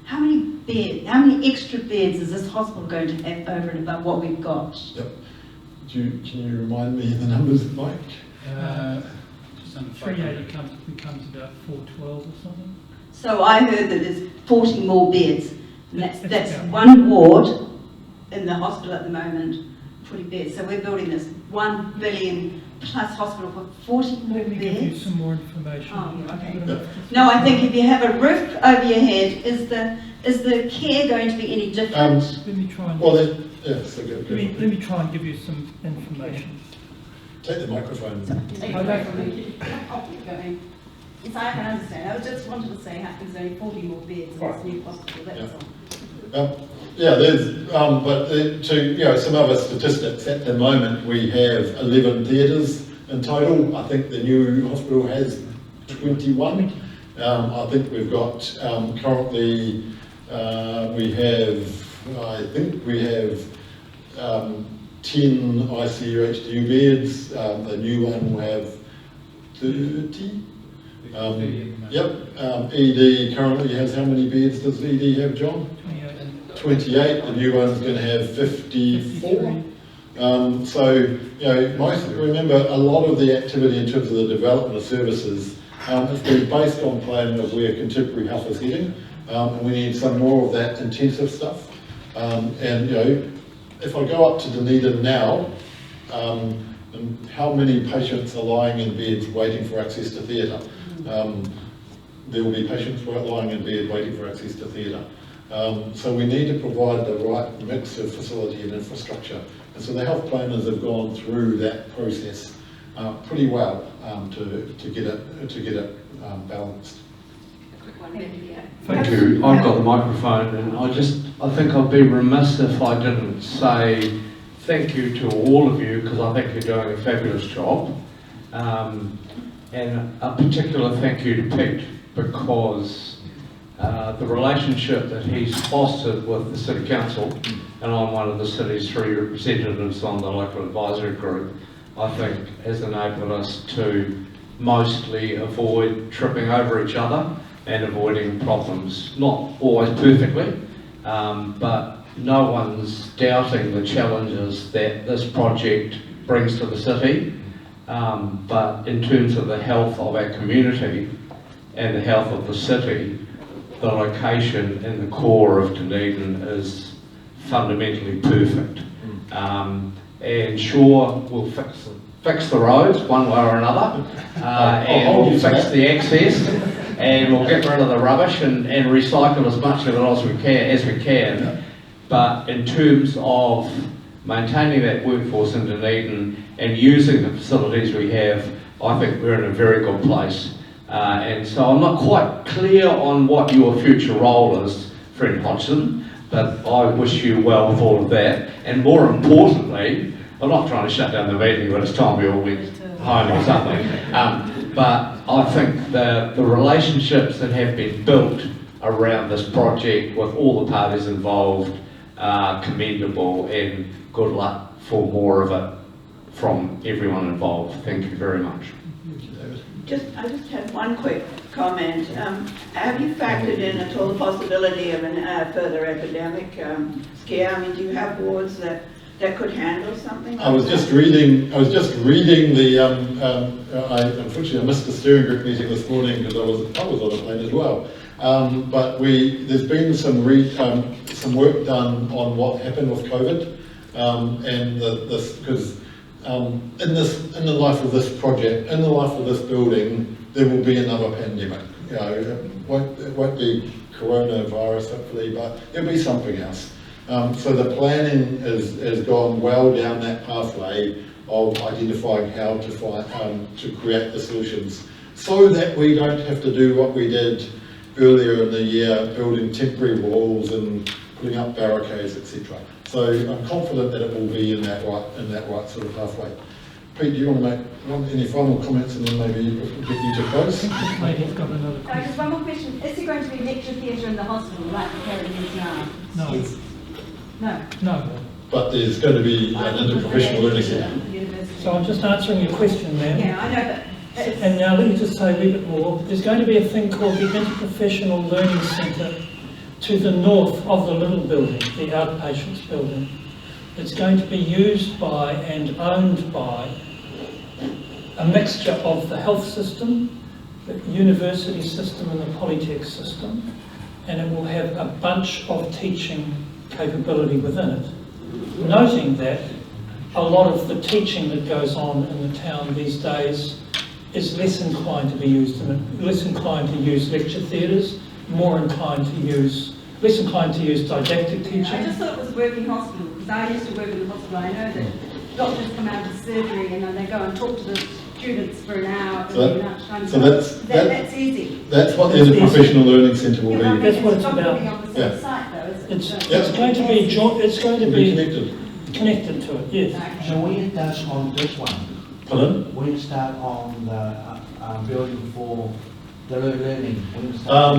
how many extra beds is this hospital going to have over and above what we've got? Yep. Can you remind me of the numbers, Mike? Just under 380 becomes about 412 or something. So I heard that there's 40 more beds. And that's one ward in the hospital at the moment, 40 beds. So we're building this 1 billion plus hospital for 40 more beds. Let me give you some more information. Oh, okay. No, I think if you have a roof over your head, is the care going to be any different? Let me try and let me try and give you some information. Take the microphone. I'll keep going. Yes, I can understand. I just wanted to say how there's only 40 more beds in this new hospital. That's all. There's, but to some other statistics, at the moment we have 11 theatres in total. I think the new hospital has 21. I think we've got currently, we have 10 ICU HDU beds. The new one will have 30. ED currently has how many beds does ED have, John? 28. The new one's going to have 54. Remember, a lot of the activity in terms of the development of services has been based on planning of where contemporary health is heading, and we need some more of that intensive stuff. If I go up to Dunedin now, and how many patients are lying in beds waiting for access to theatre? There will be patients lying in bed waiting for access to theatre. So we need to provide the right mix of facility and infrastructure. And so the health planners have gone through that process pretty well to get it balanced. Thank you. I've got the microphone, and I think I'd be remiss if I didn't say thank you to all of you, because I think you're doing a fabulous job. And a particular thank you to Pete, because the relationship that he's fostered with the City Council, and I'm one of the city's 3 representatives on the local advisory group, I think has enabled us to mostly avoid tripping over each other and avoiding problems, not always perfectly, but no one's doubting the challenges that this project brings to the city, but in terms of the health of our community and the health of the city, the location in the core of Dunedin is fundamentally perfect. And sure, we'll fix the roads one way or another, and we'll fix the access, and we'll get rid of the rubbish and recycle as much of it as we can. But in terms of maintaining that workforce in Dunedin and using the facilities we have, I think we're in a very good place. And so I'm not quite clear on what your future role is, friend Hodgson, but I wish you well with all of that. And more importantly, I'm not trying to shut down the meeting, but it's time we all went home or something. But I think the relationships that have been built around this project with all the parties involved are commendable, and good luck for more of it from everyone involved. Thank you very much. I just had one quick comment. Have you factored in at all the possibility of a further epidemic scare? I mean, do you have wards that could handle something like I was just reading the, unfortunately I missed the steering group meeting this morning because I was on a plane as well. But there's been some work done on what happened with COVID, and because in the life of this project, in the life of this building, there will be another pandemic. You know, it won't be coronavirus hopefully, but there'll be something else. So the planning has gone well down that pathway of identifying how to create the solutions, so that we don't have to do what we did earlier in the year, building temporary walls and putting up barricades, etc. So I'm confident that it will be in that right sort of pathway. Pete, do you want to make any final comments, and then maybe we'll get you to close? Maybe got another question. Just one more question. Is there going to be lecture theatre in the hospital like the Academy is now? No. Yes. No. No. But there's going to be an interprofessional learning centre. So I'm just answering your question, ma'am. Yeah, I know, but and now let me just say a wee bit more. There's going to be a thing called the Interprofessional Learning Centre to the north of the little building, the outpatients building. It's going to be used by and owned by a mixture of the health system, the university system and the polytech system, and it will have a bunch of teaching capability within it, noting that a lot of the teaching that goes on in the town these days is less inclined to use lecture theatres, less inclined to use didactic teaching. I just thought it was working hospital, because I used to work in the hospital. I know that doctors come out of surgery and then they go and talk to the students for an hour. So that's easy. That's what the Interprofessional Learning Centre will be. That's what it's about. It's going to be connected to it, yes. So we touch on this one. Pardon? We start on the building for the learning. When start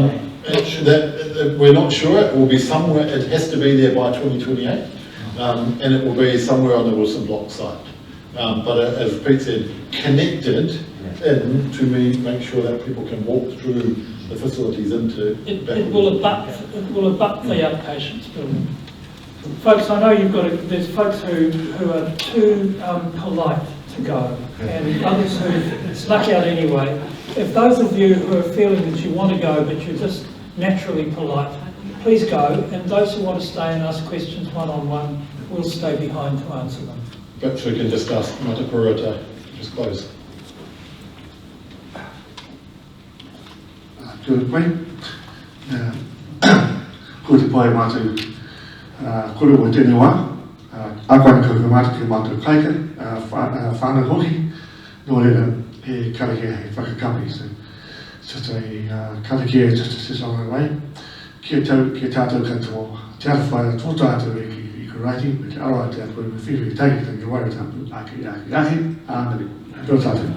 we're not sure. It will be somewhere. It has to be there by 2028, and it will be somewhere on the Wilson Block site. But as Pete said, connected in to make sure that people can walk through the facilities into. It will abut the outpatients building. Folks, I know there's folks who are too polite to go, and others who snuck out anyway. If those of you who are feeling that you want to go but you're just naturally polite, please go, and those who want to stay and ask questions one-on-one will stay behind to answer them. Perhaps we can just ask Matapura to just close. Good point. Good point, Martin. Kuru o tēnei wā, akwana ka whamata ki mātou kaika, whāna hoki, nō reira e karakia he whakakapi. So karakia e just on the way. Kia tātou katoa, te awhai tō tātou e ki raiti, me te aroa te atua me whiwhi taiki tangi waira tāpu ake, ānari, tō tātou.